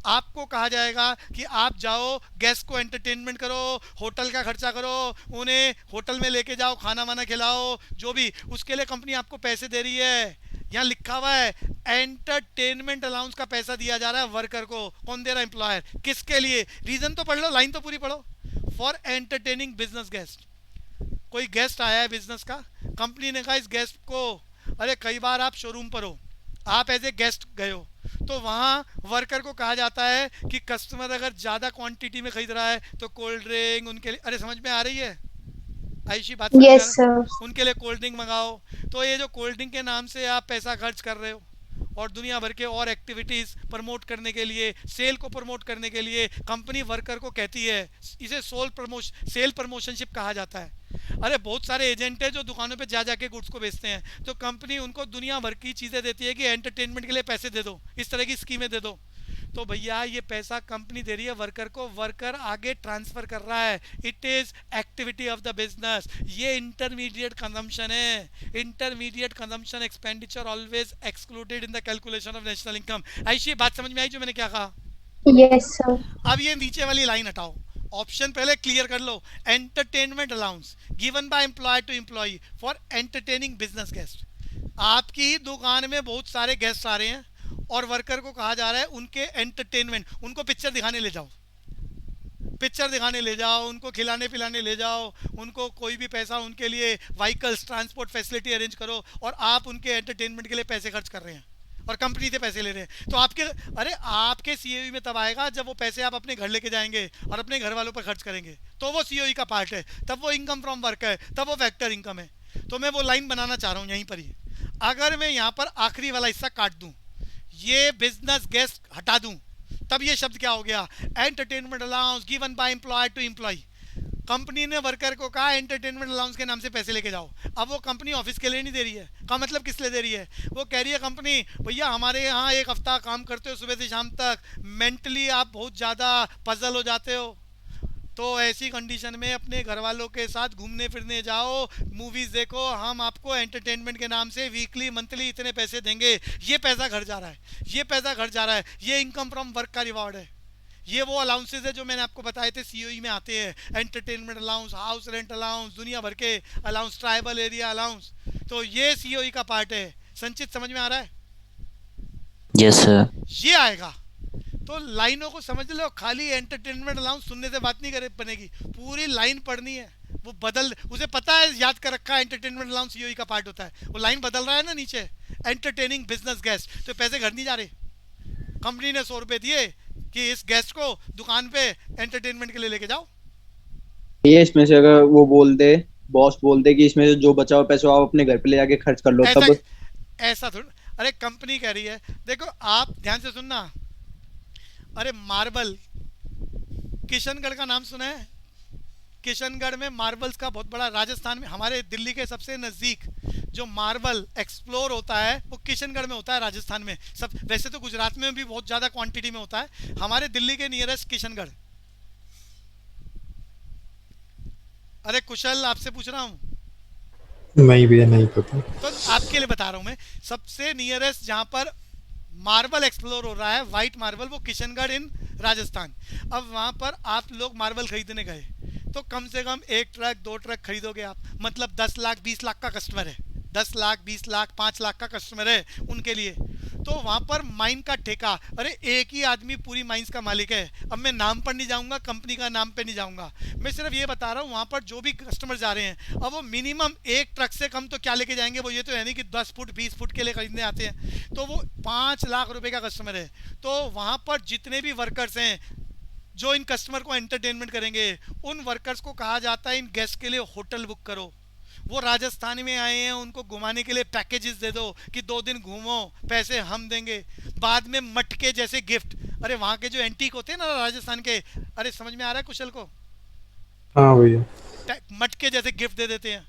आपको कहा जाएगा कि आप जाओ गेस्ट को एंटरटेनमेंट करो, होटल का खर्चा करो, उन्हें होटल में लेके जाओ, खाना वाना खिलाओ, जो भी, उसके लिए कंपनी आपको पैसे दे रही है। यहाँ लिखा हुआ है एंटरटेनमेंट अलाउंस का पैसा दिया जा रहा है वर्कर को। कौन दे रहा है? एम्प्लॉयर। किसके लिए? रीजन तो पढ़ लो, लाइन तो पूरी पढ़ो। For entertaining business guest. कोई गेस्ट आया है बिजनेस का, कंपनी ने कहा इस गेस्ट को, अरे कई बार आप शोरूम पर हो, आप एज ए गेस्ट गए हो, तो वहाँ वर्कर को कहा जाता है कि कस्टमर अगर ज़्यादा क्वांटिटी में खरीद रहा है तो कोल्ड ड्रिंक उनके लिए, अरे समझ में आ रही है आयुषी बात? Yes sir. उनके लिए कोल्ड ड्रिंक मंगाओ। तो ये जो कोल्ड ड्रिंक के नाम से आप पैसा खर्च कर रहे हो और दुनिया भर के और एक्टिविटीज़ प्रमोट करने के लिए, सेल को प्रमोट करने के लिए कंपनी वर्कर को कहती है, इसे सेल प्रमोशनशिप कहा जाता है। अरे बहुत सारे एजेंट हैं जो दुकानों पे जा जाके गुड्स को बेचते हैं, तो कंपनी उनको दुनिया भर की चीज़ें देती है कि एंटरटेनमेंट के लिए पैसे दे दो, इस तरह की स्कीमें दे दो। तो भैया ये पैसा कंपनी दे रही है वर्कर को, वर्कर आगे ट्रांसफ़र कर रहा है। It is activity of the business. ये इंटरमीडिएट कंजम्पशन है। Intermediate consumption expenditure always excluded in the calculation of national income. ऐसी बात समझ में आई जो मैंने क्या कहा? Yes sir. अब ये नीचे वाली लाइन हटाओ, ऑप्शन पहले क्लियर कर लो। Entertainment allowance given by employer to employee for entertaining business guest. आपकी दुकान में बहुत सारे गेस्ट आ रहे हैं और वर्कर को कहा जा रहा है उनके एंटरटेनमेंट, उनको पिक्चर दिखाने ले जाओ, पिक्चर दिखाने ले जाओ, उनको खिलाने पिलाने ले जाओ, उनको कोई भी पैसा उनके लिए व्हीकल्स ट्रांसपोर्ट फैसिलिटी अरेंज करो, और आप उनके एंटरटेनमेंट के लिए पैसे खर्च कर रहे हैं और कंपनी से पैसे ले रहे हैं। तो आपके सीओई में तब आएगा जब वो पैसे आप अपने घर लेके जाएंगे और अपने घर वालों पर खर्च करेंगे, तो वो सीओई का पार्ट है, तब वो इनकम फ्रॉम वर्क है, तब वो फैक्टर इनकम है। तो मैं वो लाइन बनाना चाह रहा हूँ यहीं पर ही। अगर मैं यहाँ पर आखिरी वाला हिस्सा काट दूँ, ये बिजनेस गेस्ट हटा दूँ, तब ये शब्द क्या हो गया? Entertainment allowance given by employ to employ. Company ने वर्कर को कहा एंटरटेनमेंट अलाउंस के नाम से पैसे लेके जाओ। अब वो कंपनी ऑफिस के लिए नहीं दे रही है, का मतलब किस लिए दे रही है? वो कह रही है कंपनी, भैया हमारे यहाँ एक हफ्ता काम करते हो सुबह से शाम तक, मेंटली आप बहुत ज़्यादा पजल हो जाते हो, तो ऐसी कंडीशन में अपने घर वालों के साथ घूमने फिरने जाओ, मूवीज़ देखो, हम आपको एंटरटेनमेंट के नाम से वीकली मंथली इतने पैसे देंगे। ये पैसा घर जा रहा है, ये पैसा घर जा रहा है, ये इनकम फ्रॉम वर्क का रिवॉर्ड है। ये वो अलाउंसेज है जो मैंने आपको बताए थे सीओई में आते हैं, entertainment allowance, house rent allowance, दुनिया भर के अलाउंस, ट्राइबल एरिया अलाउंस, तो ये सीओई का पार्ट है। संचित समझ में आ रहा है? Yes sir. ये आएगा तो लाइनों को समझ लो, खाली एंटरटेनमेंट अलाउंस सुनने से बात नहीं करे बनेगी, पूरी लाइन पढ़नी है। वो बदल, उसे पता है, याद कर रखा है एंटरटेनमेंट अलाउंस सीओई का पार्ट होता है, वो लाइन बदल रहा है ना नीचे, एंटरटेनिंग बिजनेस गेस्ट, तो पैसे घर नहीं जा रहे। कंपनी ने 100 रुपए दिए कि इस गेस्ट को दुकान पे एंटरटेनमेंट के लिए लेके जाओ। ये इसमें से अगर वो बोल दे, बॉस बोल दे कि इसमें से जो बचा हुआ पैसा आप अपने घर पे ले जाके खर्च कर लो, तब ऐसा थोड़ा। अरे कंपनी कह रही है, देखो आप ध्यान से सुनना, अरे मार्बल, किशनगढ़ का नाम सुना है? किशनगढ़ में मार्बल्स का बहुत बड़ा, राजस्थान में, हमारे दिल्ली के सबसे नज़दीक जो मार्बल एक्सप्लोर होता है वो किशनगढ़ में होता है, राजस्थान में। सब वैसे तो गुजरात में भी बहुत ज़्यादा क्वांटिटी में होता है, हमारे दिल्ली के नियरेस्ट किशनगढ़। अरे कुशल, आपसे पूछ रहा हूँ। नहीं भैया, नहीं पता। तो आपके लिए बता रहा हूँ मैं, सबसे नियरेस्ट जहाँ पर मार्बल एक्सप्लोर हो रहा है, वाइट मार्बल, वो किशनगढ़ इन राजस्थान। अब वहाँ पर आप लोग मार्बल खरीदने गए तो कम से कम 1 ट्रक 2 ट्रक खरीदोगे आप, मतलब 10 लाख 20 लाख का कस्टमर है, 10 लाख 20 लाख 5 लाख का कस्टमर है उनके लिए। तो वहाँ पर माइन का ठेका, अरे एक ही आदमी पूरी माइंस का मालिक है। अब मैं नाम पर नहीं जाऊँगा, कंपनी का नाम पे नहीं जाऊँगा, मैं सिर्फ ये बता रहा हूँ वहाँ पर जो भी कस्टमर जा रहे हैं, अब वो मिनिमम 1 ट्रक से कम तो क्या लेके जाएंगे, वो ये तो है नहीं कि 10 फुट 20 फुट के लिए खरीदने आते हैं, तो वो 5 लाख रुपए का कस्टमर है। तो वहाँ पर जितने भी वर्कर्स हैं जो इन कस्टमर को एंटरटेनमेंट करेंगे, उन वर्कर्स को कहा जाता है इन गेस्ट के लिए होटल बुक करो। वो राजस्थान में आए हैं, उनको घुमाने के लिए पैकेजेस दे दो कि 2 दिन घूमो, पैसे हम देंगे। बाद में मटके जैसे गिफ्ट, अरे वहाँ के जो एंटीक होते हैं ना राजस्थान के, अरे समझ में आ रहा है कुशल को? हाँ भैया। मटके जैसे गिफ्ट दे देते हैं,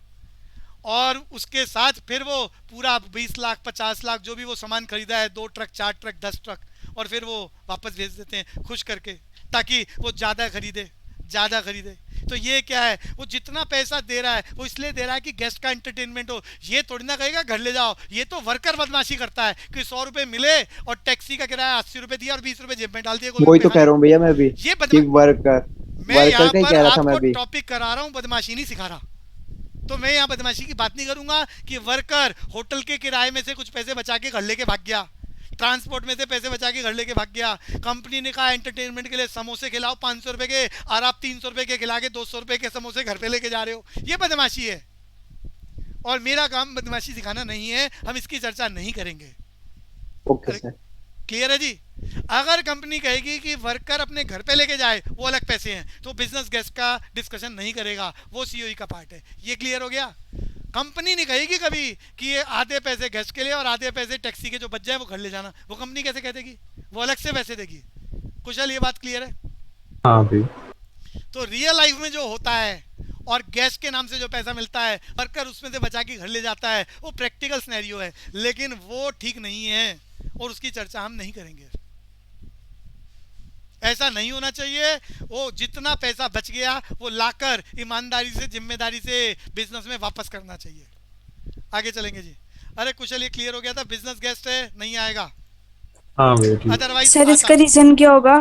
और उसके साथ फिर वो पूरा 20 लाख 50 लाख जो भी वो सामान खरीदा है, 2 ट्रक 4 ट्रक 10 ट्रक, और फिर वो वापस भेज देते हैं खुश करके, ताकि वो ज़्यादा खरीदे। तो ये क्या है, वो जितना पैसा दे रहा है वो इसलिए दे रहा है कि गेस्ट का एंटरटेनमेंट हो। ये थोड़ी ना कहेगा घर ले जाओ, ये तो वर्कर बदमाशी करता है कि 100 रुपए मिले और टैक्सी का किराया 80 रुपए दिया और 20 रुपए जेब में डाल दिया। वही तो कह रहा हूँ भैया मैं भी, ये वर्कर मैं यहाँ का ही पर कह रहा था मैं आपको भी। टॉपिक करा रहा हूँ, बदमाशी नहीं सिखा रहा। तो मैं यहाँ बदमाशी की बात नहीं करूंगा कि वर्कर होटल के किराए में से कुछ पैसे बचा के घर लेके भाग गया, ट्रांसपोर्ट में से पैसे बचा के घर लेके भाग गया, कंपनी ने कहा एंटरटेनमेंट के लिए समोसे खिलाओ 500 रुपए के, और आप 300 रुपए के खिला के 200 रुपए के समोसे घर पे लेके जा रहे हो। ये बदमाशी है, और मेरा काम बदमाशी सिखाना नहीं है, हम इसकी चर्चा नहीं करेंगे। ओके सर, क्लियर है जी? अगर कंपनी कहेगी कि वर्कर अपने घर पे लेके जाए, वो अलग पैसे हैं, तो बिजनेस गेस्ट का डिस्कशन नहीं करेगा, वो सीओई का पार्ट है। ये क्लियर हो गया? कंपनी नहीं कहेगी कभी कि ये आधे पैसे गेस्ट के लिए और आधे पैसे टैक्सी के जो बच जाए वो घर ले जाना, वो कंपनी कैसे कह देगी? वो अलग से पैसे देगी। कुशल, ये बात क्लियर है? हाँ भी। तो रियल लाइफ में जो होता है और गेस्ट के नाम से जो पैसा मिलता है, वर्कर उसमें से बचा के घर ले जाता है, वो प्रैक्टिकल सिनेरियो है, लेकिन वो ठीक नहीं है और उसकी चर्चा हम नहीं करेंगे। ऐसा नहीं होना चाहिए। वो जितना पैसा बच गया वो लाकर ईमानदारी से, जिम्मेदारी से बिजनेस में वापस करना चाहिए। आगे चलेंगे जी। अरे कुशल, ये क्लियर हो गया था? बिजनेस गेस्ट है, नहीं आएगा। हाँ भैया। अदरवाइज सर इसका रीजन क्या होगा?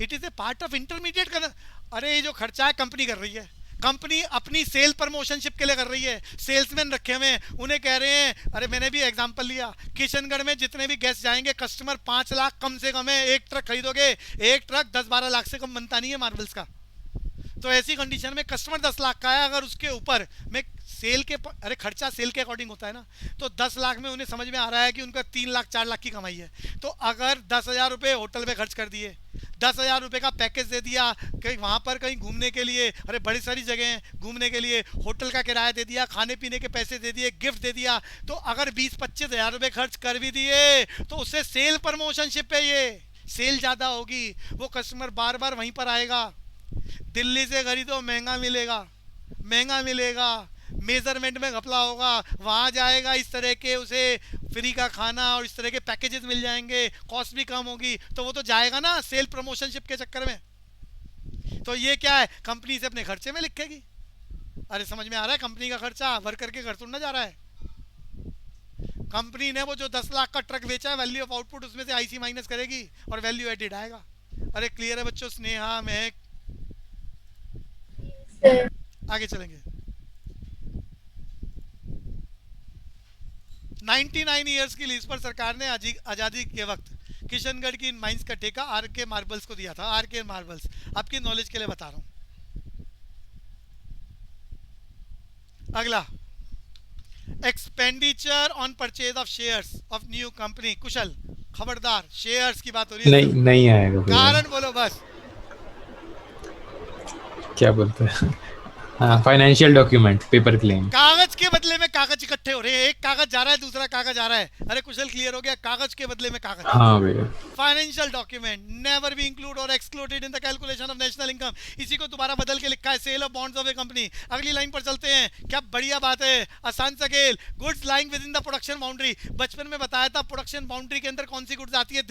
It is a part of intermediate का। अरे ये जो खर्चा है कंपनी कर रही है, कंपनी अपनी सेल प्रमोशनशिप के लिए कर रही है। सेल्समैन रखे हुए हैं, उन्हें कह रहे हैं, अरे मैंने भी एग्जांपल लिया, किशनगढ़ में जितने भी गेस्ट जाएंगे, कस्टमर 5 लाख कम से कम है, 1 ट्रक खरीदोगे, 1 ट्रक 10-12 लाख से कम बनता नहीं है मार्बल्स का। तो ऐसी कंडीशन में कस्टमर 10 लाख का है, अगर उसके ऊपर मैं सेल के अरे खर्चा सेल के अकॉर्डिंग होता है ना, तो 10 लाख में उन्हें समझ में आ रहा है कि उनका 3 लाख 4 लाख की कमाई है, तो अगर 10,000 रुपये होटल में खर्च कर दिए, 10,000 रुपये का पैकेज दे दिया कहीं वहाँ पर कहीं घूमने के लिए, अरे बड़ी सारी जगह हैं घूमने के लिए, होटल का किराया दे दिया, खाने पीने के पैसे दे दिए, गिफ्ट दे दिया, तो अगर 20-25 हज़ार रुपये खर्च कर भी दिए तो उससे सेल प्रमोशनशिप है, ये सेल ज़्यादा होगी, वो कस्टमर बार बार वहीं पर आएगा। दिल्ली से खरीदो महंगा मिलेगा, महंगा मिलेगा, मेजरमेंट में घपला होगा, वहाँ जाएगा इस तरह के उसे फ्री का खाना और इस तरह के पैकेजेस मिल जाएंगे, कॉस्ट भी कम होगी, तो वो तो जाएगा ना सेल प्रमोशनशिप के चक्कर में। तो ये क्या है, कंपनी से अपने खर्चे में लिखेगी। अरे समझ में आ रहा है, कंपनी का खर्चा वर्कर के घर थोड़ा ना जा रहा है। कंपनी ने वो जो 10 लाख का ट्रक बेचा है, वैल्यू ऑफ आउटपुट उसमें से आईसी माइनस करेगी और वैल्यू एडेड आएगा। अरे क्लियर है बच्चों? स्नेहा, महक, आगे चलेंगे। 99 ईयर्स की लीज पर सरकार ने आज़ादी के वक्त किशनगढ़ की इन माइंस का ठेका आर के मार्बल्स को दिया था। आर के मार्बल्स आपकी नॉलेज के लिए बता रहा हूं। अगला, expenditure on purchase of shares of new company. Kushal, खबरदार, शेयर्स की बात हो रही है। नहीं आएगा भैया। कारण बोलो बस। क्या बोलते हैं? हाँ, फाइनेंशियल डॉक्यूमेंट, पेपर क्लेम। कागज के बदले में कागज इकट्ठे हो रहे हैं, एक कागज जा रहा है, दूसरा कागज आ रहा है। अरे कुशल, क्लियर हो गया? कागज के बदले में कागज। हाँ भैया। Financial document never be include और excluded in the calculation of national income. इसी को दोबारा बदल के लिखा है, sale of bonds of a company. अगली लाइन पर चलते हैं, क्या बढ़िया बात है, आसान सा खेल। Goods lying with in the production boundary. बचपन में बताया था प्रोडक्शन बाउंड्री के अंदर कौन सी गुड्स आती है?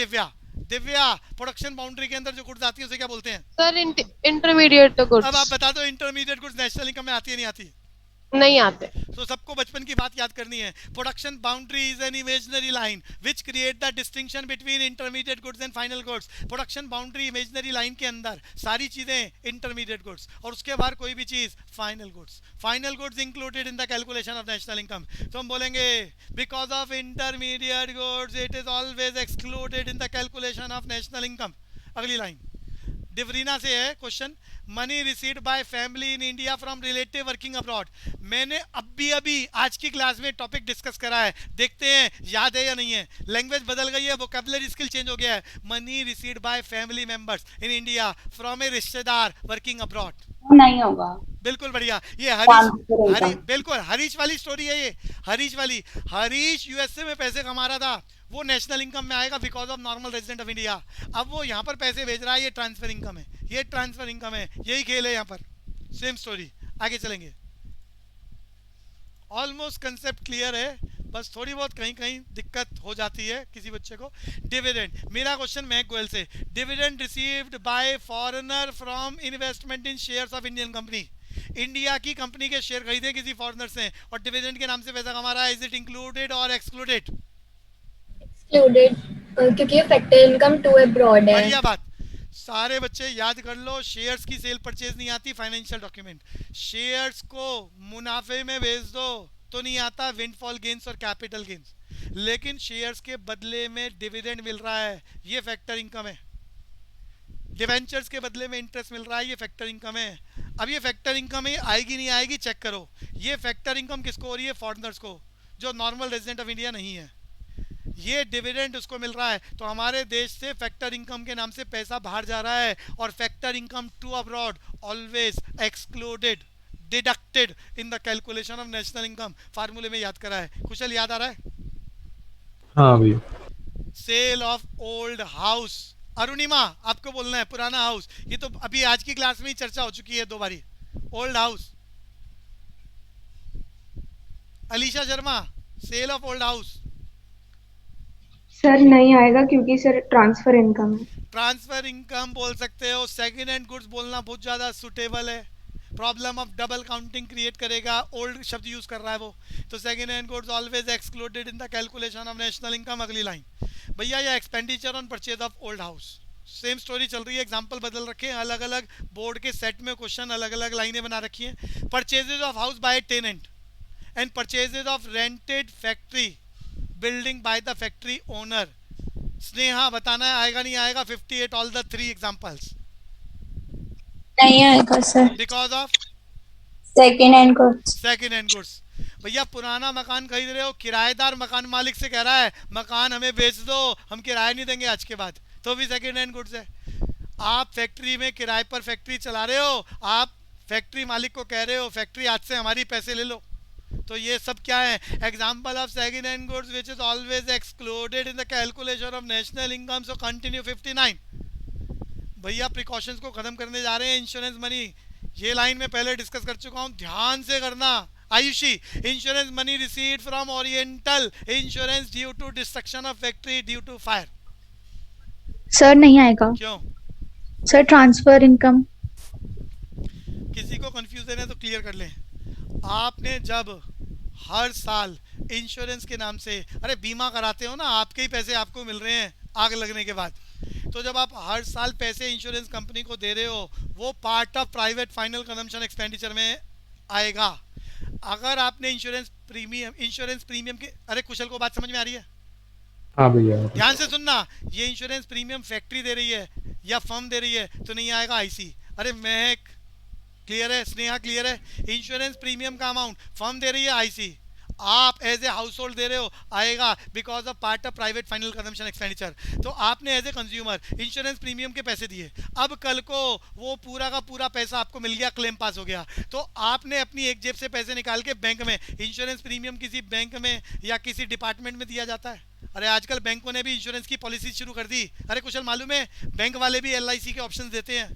दिव्या, प्रोडक्शन बाउंड्री के अंदर जो गुड्स आती है उसे क्या बोलते हैं? Sir intermediate goods. अब आप बता दो, इंटरमीडिएट गुड्स नेशनल इनकम में आती है नहीं आती? नहीं आते। तो सबको बचपन की बात याद करनी है। Production boundary is an imaginary line which create the distinction between intermediate goods and final goods. Production boundary imaginary line के अंदर सारी चीजें इंटरमीडिएट गुड्स और उसके बाहर कोई भी चीज final goods. Final goods included in the calculation of national income. तो हम बोलेंगे because of intermediate goods it is always excluded in the calculation of national income. अगली लाइन डिवरीना से है question, money received by family in India from relative working abroad. मैंने अभी आज की क्लास में टॉपिक डिस्कस करा है, देखते हैं याद है या नहीं है। लैंग्वेज बदल गई है, वोकैबुलरी स्किल चेंज हो गया है। Money received by family members in India from a रिश्तेदार वर्किंग अब्रॉड। नहीं होगा। बिल्कुल बढ़िया, ये हरीश बिल्कुल हरीश वाली स्टोरी है ये। हरीश यूएसए में पैसे कमा रहा था, वो नेशनल इनकम में आएगा because of normal resident of India. अब वो यहाँ पर पैसे भेज रहा है, ये ट्रांसफर इनकम है, ये ट्रांसफर इनकम है। यही खेल है यहाँ पर, सेम स्टोरी। आगे चलेंगे। ऑलमोस्ट कंसेप्ट क्लियर है, बस थोड़ी बहुत कहीं कहीं दिक्कत हो जाती है किसी बच्चे को। डिविडेंड, मेरा क्वेश्चन महक गोयल से, dividend received by foreigner from investment in shares of Indian company. India की कंपनी के शेयर खरीदे किसी फॉरेनर से और डिविडेंड के नाम से पैसा कमा रहा है, इज इट इंक्लूडेड और एक्सक्लूडेड? एक्सक्लूडेड, क्योंकि ये फैक्टर इनकम टू अब्रॉड है। बढ़िया बात, सारे बच्चे याद कर लो, शेयर्स की सेल परचेज नहीं आती फाइनेंशियल डॉक्यूमेंट। शेयर्स को मुनाफे में बेच दो तो नहीं आता विंडफॉल गेन्स और कैपिटल गेन्स, लेकिन शेयर्स के बदले में डिविडेंड मिल रहा है, ये फैक्टर इनकम है। डिवेंचर्स के बदले में इंटरेस्ट मिल रहा है, ये फैक्टर इनकम है। अब ये फैक्टर इनकम है, आएगी नहीं आएगी चेक करो। ये फैक्टर इनकम किसको हो रही है? फॉरेनर्स को, जो नॉर्मल रेजिडेंट ऑफ इंडिया नहीं है। ये डिविडेंड उसको मिल रहा है, तो हमारे देश से फैक्टर इनकम के नाम से पैसा बाहर जा रहा है। और factor income to abroad always excluded, deducted in the calculation of national income. फार्मूले में याद करा है। कुशल, याद आ रहा है? हाँ भैया। Sale of old house. Arunima, आपको बोलना है पुराना हाउस। ये तो अभी आज की क्लास में ही चर्चा हो चुकी है 2 बारी। Old house. Alisha Sharma, sale of old house. Sir नहीं आएगा क्योंकि सर ट्रांसफर इनकम है। ट्रांसफर इनकम बोल सकते हो, सेकंड हैंड गुड्स बोलना बहुत ज़्यादा सुटेबल है। Problem of double counting create करेगा, ओल्ड शब्द यूज कर रहा है वो, तो second hand goods always excluded in the calculation of national income. अगली लाइन भैया, ये expenditure on purchase of old house, same story चल रही है, एग्जांपल बदल रखे हैं, अलग अलग बोर्ड के सेट में क्वेश्चन अलग अलग लाइनें बना रखी हैं। Purchases of house by tenant and purchases of rented factory building by the factory owner. Sneha, बताना है आएगा नहीं आएगा? 58 ऑल द 3 एग्जांपल्स। नहीं आएगा sir. Because of second hand goods. Second hand goods. भैया पुराना मकान खरीद रहे हो, किराएदार मकान मालिक से कह रहा है मकान हमें बेच दो, हम किराया नहीं देंगे आज के बाद, तो भी सेकेंड हैंड गुड्स है. आप फैक्ट्री में किराए पर फैक्ट्री चला रहे हो, आप फैक्ट्री मालिक को कह रहे हो फैक्ट्री आज से हमारी, पैसे ले लो, तो ये सब क्या है? Example of second hand goods which is always excluded in the calculation of national income. So continue 59. भैया प्रिकॉशंस को खत्म करने जा रहे हैं. इंश्योरेंस मनी, ये लाइन में पहले डिस्कस कर चुका हूं, ध्यान से करना. Ayushi, insurance money received from Oriental, insurance due to destruction of factory due to fire. Sir नहीं आएगा. क्यों? Sir transfer income. किसी को कंफ्यूजन है तो क्लियर कर लें. आपने जब हर साल इंश्योरेंस के नाम से, अरे बीमा कराते हो ना, आपके ही पैसे आपको मिल रहे हैं आग लगने के बाद, तो जब आप हर साल पैसे इंश्योरेंस कंपनी को दे रहे हो, वो part of private final consumption expenditure में आएगा. अगर आपने इंश्योरेंस प्रीमियम के, अरे कुशल को बात समझ में आ रही है? हाँ भैया. ध्यान से सुनना, ये इंश्योरेंस प्रीमियम फैक्ट्री दे रही है या फर्म दे रही है तो नहीं आएगा आईसी. अरे महक क्लियर है? स्नेहा क्लियर है? इंश्योरेंस प्रीमियम का अमाउंट फर्म दे रही है आईसी, आप एज ए हाउस होल्ड दे रहे हो, आएगा because of part of private final consumption expenditure. तो आपने as a consumer insurance premium के पैसे दिए, अब कल को वो पूरा का पूरा पैसा आपको मिल गया, क्लेम पास हो गया, तो आपने अपनी एक जेब से पैसे निकाल के बैंक में, इंश्योरेंस प्रीमियम किसी बैंक में या किसी डिपार्टमेंट में दिया जाता है. अरे आजकल बैंकों ने भी इंश्योरेंस की पॉलिसी शुरू कर दी. अरे कुशल मालूम है, बैंक वाले भी एलआईसी के ऑप्शन देते हैं,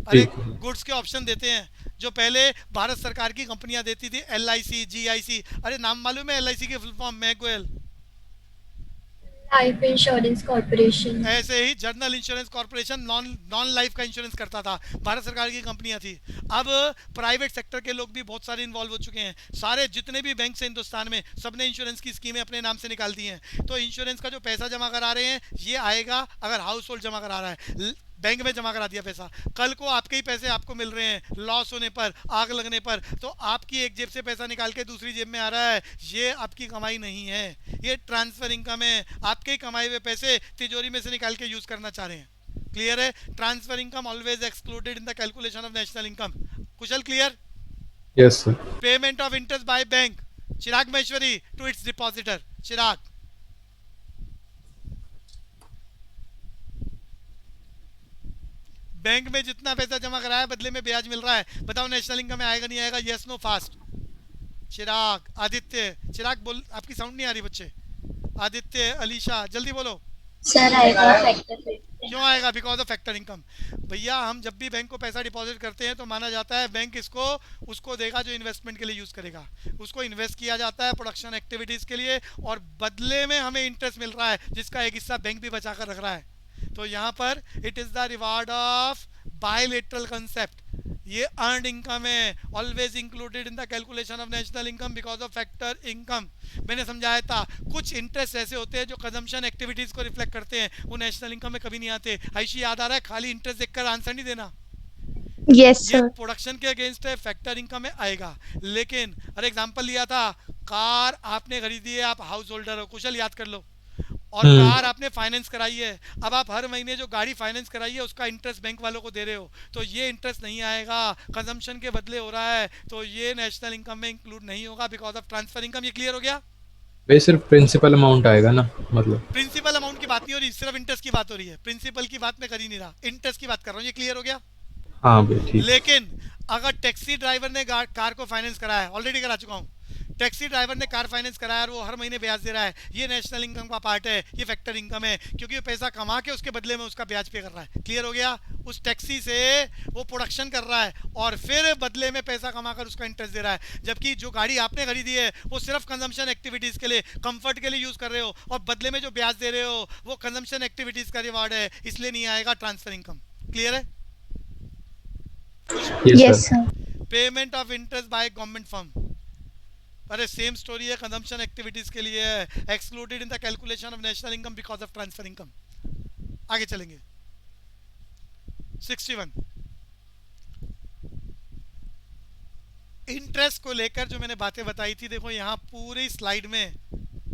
अरे गुड्स के ऑप्शन देते हैं, जो पहले भारत सरकार की कंपनियां देती थी, एलआईसी, जीआईसी. अरे नाम मालूम है एलआईसी की फुल फॉर्म? मैगवेल. Life insurance corporation. ऐसे ही general insurance corporation non life का इंश्योरेंस करता था, भारत सरकार की कंपनियां थी. अब प्राइवेट सेक्टर के लोग भी बहुत सारे इन्वॉल्व हो चुके हैं. सारे जितने भी बैंक से हिंदुस्तान में, सबने इंश्योरेंस की स्कीमें अपने नाम से निकाल दी हैं. तो इंश्योरेंस का जो पैसा जमा करा रहे हैं, ये आएगा अगर हाउस होल्ड जमा करा रहा है, बैंक में जमा करा दिया पैसा, कल को आपके ही पैसे आपको मिल रहे हैं, लॉस होने पर, आग लगने पर, तो आपकी एक जेब से पैसा निकाल के दूसरी जेब में आ रहा है, ये आपकी कमाई नहीं है, ये ट्रांसफर इनकम है. आपके ही कमाए हुए पैसे तिजोरी में से निकाल के यूज करना चाह रहे हैं. क्लियर है? Transfer income always excluded in the calculation of national income. Kushal clear? Yes sir. Payment of interest by bank. Chirag Maheshwari to its depositor. Chirag, bank में जितना पैसा जमा कराया बदले में ब्याज मिल रहा है, बताओ नेशनल इनकम में आएगा नहीं आएगा? Yes no fast. Chirag, Aditya, Chirag बोल, आपकी साउंड नहीं आ रही बच्चे. आदित्य, अलीशा, जल्दी बोलो. सर आएगा फैक्टर. क्यों आएगा? Because of factor income. भैया हम जब भी बैंक को पैसा डिपॉजिट करते हैं तो माना जाता है बैंक इसको उसको देगा जो इन्वेस्टमेंट के लिए यूज करेगा, उसको इन्वेस्ट किया जाता है प्रोडक्शन एक्टिविटीज के लिए, और बदले में हमें इंटरेस्ट मिल रहा है जिसका एक हिस्सा बैंक भी बचा कर रख रहा है. तो यहाँ पर it is the reward of bilateral concept. ये अर्नड इनकम है, always included in the calculation of national income because of factor income. मैंने समझाया था, कुछ इंटरेस्ट ऐसे होते हैं जो कंजम्पशन एक्टिविटीज को रिफ्लेक्ट करते हैं, वो नेशनल इनकम में कभी नहीं आते. आयशी याद आ रहा है? खाली इंटरेस्ट देखकर आंसर नहीं देना. यस ये सर. प्रोडक्शन के अगेंस्ट है, फैक्टर इनकम में आएगा. लेकिन अरे एग्जांपल लिया था, कार आपने खरीदी है, आप हाउस होल्डर हो, कुशल याद कर लो, और कार आपने फाइनेंस कराई है, अब आप हर महीने जो गाड़ी फाइनेंस कराई है उसका इंटरेस्ट बैंक वालों को दे रहे हो, तो ये इंटरेस्ट नहीं आएगा, कंजम्पशन के बदले हो रहा है, तो ये नेशनल इनकम में इंक्लूड नहीं होगा बिकॉज ऑफ ट्रांसफर इनकम. ये क्लियर हो गया? भाई सिर्फ प्रिंसिपल अमाउंट आएगा ना, मतलब प्रिंसिपल अमाउंट की बात नहीं हो रही, सिर्फ इंटरेस्ट की बात हो रही है. प्रिंसिपल की बात मैं कर ही नहीं रहा, इंटरेस्ट की बात कर रहा हूँ. ये क्लियर हो गया? हाँ भाई ठीक. लेकिन अगर टैक्सी ड्राइवर ने कार को फाइनेंस कराया है, ऑलरेडी करा चुका हूँ, टैक्सी ड्राइवर ने कार फाइनेंस कराया और वो हर महीने ब्याज दे रहा है, ये नेशनल इनकम का पार्ट है, ये फैक्टर इनकम है, क्योंकि वो पैसा कमा के उसके बदले में उसका ब्याज पे कर रहा है. क्लियर हो गया? उस टैक्सी से वो प्रोडक्शन कर रहा है और फिर बदले में पैसा कमाकर उसका इंटरेस्ट दे रहा है. जबकि जो गाड़ी आपने खरीदी है वो सिर्फ कंजम्पशन एक्टिविटीज के लिए, कंफर्ट के लिए यूज कर रहे हो, और बदले में जो ब्याज दे रहे हो वो कंजम्पशन एक्टिविटीज का रिवार्ड है, इसलिए नहीं आएगा ट्रांसफर इनकम. क्लियर है? Yes sir. Payment of interest by government firm. अरे सेम स्टोरी है, कंजम्पशन एक्टिविटीज के लिए है, excluded in the calculation of national income because of transfer income. आगे चलेंगे. 61. इंटरेस्ट को लेकर जो मैंने बातें बताई थी, देखो यहाँ पूरी स्लाइड में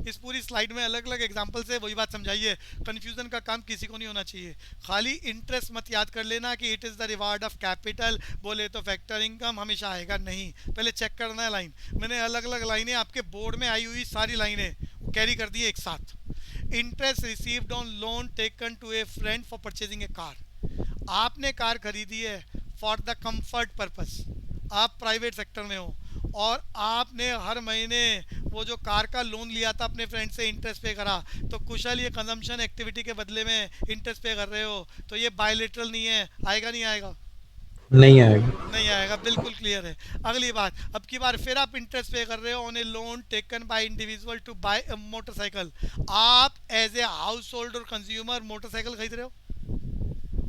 इस पूरी स्लाइड में अलग अलग एग्जांपल से वही बात समझाइए। कंफ्यूजन का काम किसी को नहीं होना चाहिए। खाली इंटरेस्ट मत याद कर लेना कि it is the reward of capital, बोले तो फैक्टर इनकम हमेशा आएगा, नहीं, पहले चेक करना है लाइन। मैंने अलग अलग लाइनें आपके बोर्ड में आई हुई सारी लाइनें कैरी कर दी एक साथ। Interest received on loan taken to a friend for purchasing a car. आपने कार खरीदी है फॉर द कंफर्ट पर्पस, आप प्राइवेट सेक्टर में हो और आपने हर महीने वो जो कार का लोन लिया था अपने फ्रेंड से इंटरेस्ट पे करा, तो कुशल ये कंजम्पशन एक्टिविटी के बदले में इंटरेस्ट पे कर रहे हो, तो ये बायलेटरल नहीं है, आएगा नहीं आएगा? नहीं आएगा। नहीं आएगा, बिल्कुल क्लियर है। अगली बात, अब की बार फिर आप इंटरेस्ट पे कर रहे हो on a loan taken by individual to buy a motorcycle. आप एज ए हाउस होल्ड और कंज्यूमर मोटरसाइकिल खरीद रहे हो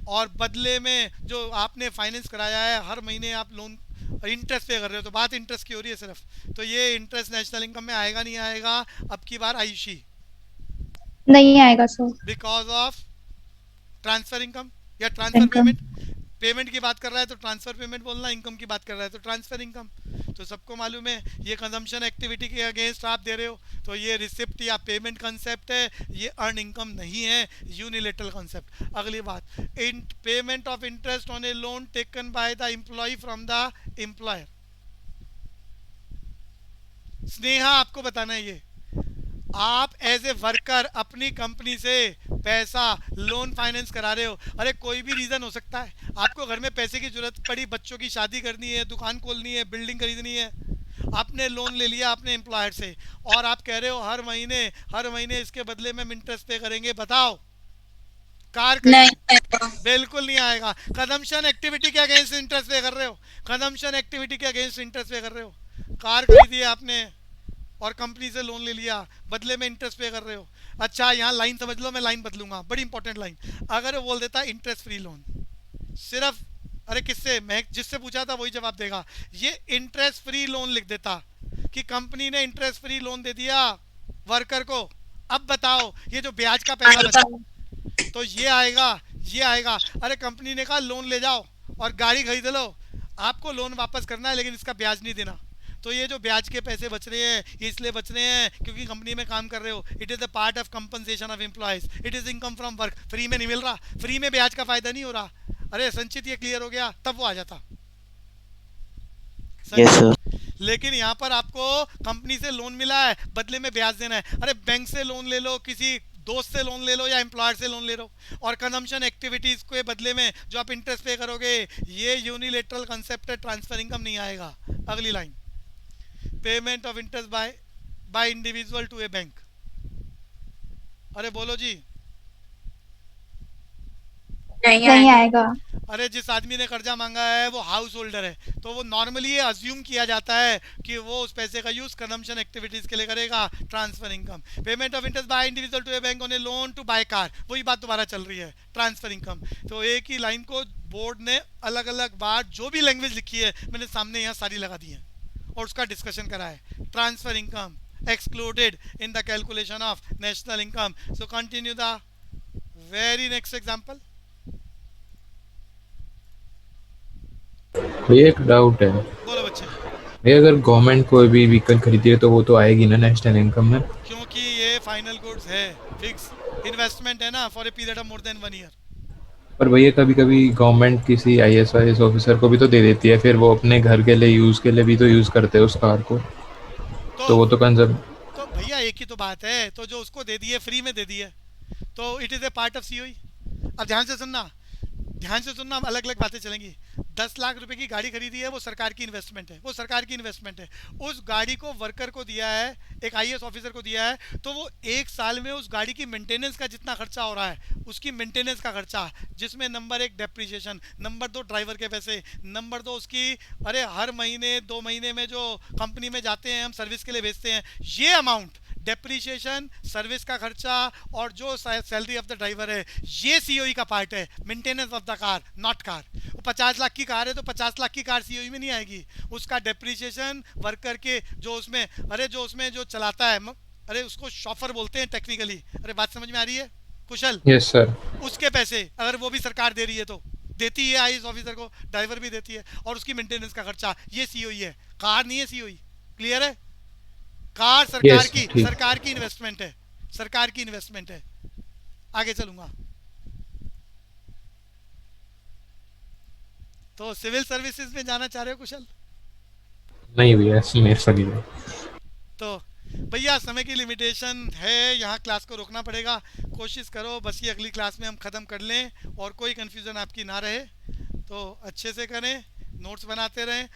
और बदले में जो आपने फाइनेंस कराया है हर महीने आप लोन इंटरेस्ट पे कर रहे हो, तो बात इंटरेस्ट की हो रही है सिर्फ, तो ये इंटरेस्ट नेशनल इनकम में आएगा नहीं आएगा? अब की बार आयुषी, नहीं आएगा sir. Because of transfer income या ट्रांसफर इनकम। पेमेंट। पेमेंट की बात कर रहा है तो ट्रांसफर पेमेंट बोलना, इनकम की बात कर रहा है तो ट्रांसफर इनकम। तो सबको मालूम है ये कंजम्पशन एक्टिविटी के अगेंस्ट आप दे रहे हो, तो ये रिसिप्ट या पेमेंट कंसेप्ट है, ये अर्न इनकम नहीं है, यूनिलेटरल कंसेप्ट। अगली बात, in payment of interest on a loan taken by the employ from the employer. Sneha आपको बताना है, ये आप एज ए वर्कर अपनी कंपनी से पैसा लोन फाइनेंस करा रहे हो। अरे कोई भी रीज़न हो सकता है, आपको घर में पैसे की जरूरत पड़ी, बच्चों की शादी करनी है, दुकान खोलनी है, बिल्डिंग खरीदनी है, आपने लोन ले लिया अपने एम्प्लॉयर से और आप कह रहे हो हर महीने इसके बदले में हम इंटरेस्ट पे करेंगे। बताओ, कार नहीं, बिल्कुल नहीं आएगा। कंजम्पशन एक्टिविटी के अगेंस्ट इंटरेस्ट पे कर रहे हो, कंजम्पशन एक्टिविटी के अगेंस्ट इंटरेस्ट पे कर रहे हो। कार खरीदी है आपने और कंपनी से लोन ले लिया, बदले में इंटरेस्ट पे कर रहे हो। अच्छा, यहाँ लाइन समझ लो, मैं लाइन बदलूंगा, बड़ी इंपॉर्टेंट लाइन। अगर वो बोल देता इंटरेस्ट फ्री लोन, सिर्फ, अरे किससे, मैं जिससे पूछा था वही जवाब देगा, ये इंटरेस्ट फ्री लोन लिख देता कि कंपनी ने इंटरेस्ट फ्री लोन दे दिया वर्कर को, अब बताओ ये जो ब्याज का पैसा बचा, तो ये आएगा। अरे कंपनी ने कहा लोन ले जाओ और गाड़ी खरीद लो, आपको लोन वापस करना है लेकिन इसका ब्याज नहीं देना, तो ये जो ब्याज के पैसे बच रहे हैं ये इसलिए बच रहे हैं क्योंकि कंपनी में काम कर रहे हो। It is the part of compensation of employees, it is income from work. Free में नहीं मिल रहा, फ्री में ब्याज का फायदा नहीं हो रहा। अरे संचित, ये क्लियर हो गया? तब वो आ जाता। Yes sir. लेकिन यहाँ पर आपको कंपनी से लोन मिला है, बदले में ब्याज देना है। अरे बैंक से लोन ले लो, किसी दोस्त से लोन ले लो या एम्प्लॉयर से लोन ले लो, और कंजम्पशन एक्टिविटीज के बदले में जो आप इंटरेस्ट पे करोगे, ये यूनिलेटरल कंसेप्ट है, ट्रांसफर इनकम नहीं आएगा। अगली line, payment of interest by individual to a bank. अरे बोलो जी। नहीं आएगा। अरे जिस आदमी ने कर्जा मांगा है वो हाउस होल्डर है, तो वो नॉर्मली ये अज्यूम किया जाता है कि वो उस पैसे का यूज कंजम्पशन एक्टिविटीज के लिए करेगा। Transfer income, payment of interest by individual to a bank on a loan to buy car, वही बात दोबारा चल रही है, ट्रांसफर इनकम। तो एक ही लाइन को बोर्ड ने अलग अलग बार जो भी लैंग्वेज लिखी है मैंने सामने यहाँ सारी लगा दी है और उसका डिस्कशन करा है। Transfer income excluded in the calculation of national income. So continue the very next example. ये एक डाउट है बोलो बच्चे। भैया, अगर गवर्नमेंट कोई भी व्हीकल खरीदी है तो वो तो आएगी ना नेशनल इनकम में? क्योंकि ये फाइनल गुड्स है, फिक्स इन्वेस्टमेंट है ना, for a period of more than 1 year. पर भैया कभी कभी गवर्नमेंट किसी IAS ऑफिसर को भी तो दे देती है, फिर वो अपने घर के लिए यूज के लिए भी तो यूज करते हैं उस कार को, तो वो तो कंजर्व। तो भैया एक ही तो बात है, तो जो उसको दे दी है फ्री में दे दी है, तो it is a part of COE। अब ध्यान से सुनना, अलग अलग बातें चलेंगी। 10 लाख रुपए की गाड़ी खरीदी है, वो सरकार की इन्वेस्टमेंट है, उस गाड़ी को वर्कर को दिया है, एक IAS ऑफिसर को दिया है, तो वो 1 साल में उस गाड़ी की मेंटेनेंस का जितना खर्चा हो रहा है, उसकी मेंटेनेंस का खर्चा, जिसमें नंबर 1 डेप्रिसिएशन, नंबर 2 ड्राइवर के पैसे, नंबर 2 उसकी, अरे हर महीने 2 महीने में जो कंपनी में जाते हैं हम सर्विस के लिए भेजते हैं, ये अमाउंट डेप्रिसिएशन, सर्विस का खर्चा और जो सैलरी ऑफ द ड्राइवर है, ये COE का पार्ट है, maintenance of the car, not car. वो 50 लाख की कार है तो 50 लाख की कार COE में नहीं आएगी, उसका डेप्रिसिएशन वर्कर के जो उसमें जो चलाता है, अरे उसको शॉफर बोलते हैं टेक्निकली। अरे बात समझ में आ रही है कुशल? Yes sir. उसके पैसे अगर वो भी सरकार दे रही है तो देती है, IAS ऑफिसर को ड्राइवर भी देती है, और उसकी मेंटेनेंस का खर्चा, ये COE है, कार नहीं है COE। क्लियर है? कार सरकार Yes, ठीक। सरकार की इन्वेस्टमेंट है, सरकार की इन्वेस्टमेंट है। आगे चलूंगा। तो सिविल सर्विसेज में जाना चाह रहे हो कुशल? नहीं भैया, मेरे से नहीं है। तो भैया समय की लिमिटेशन है, यहाँ क्लास को रोकना पड़ेगा। कोशिश करो बस ये अगली क्लास में हम ख़त्म कर लें और कोई कन्फ्यूज़न आपकी ना रहे। तो अच्छे से करें, नोट्स बनाते रहें।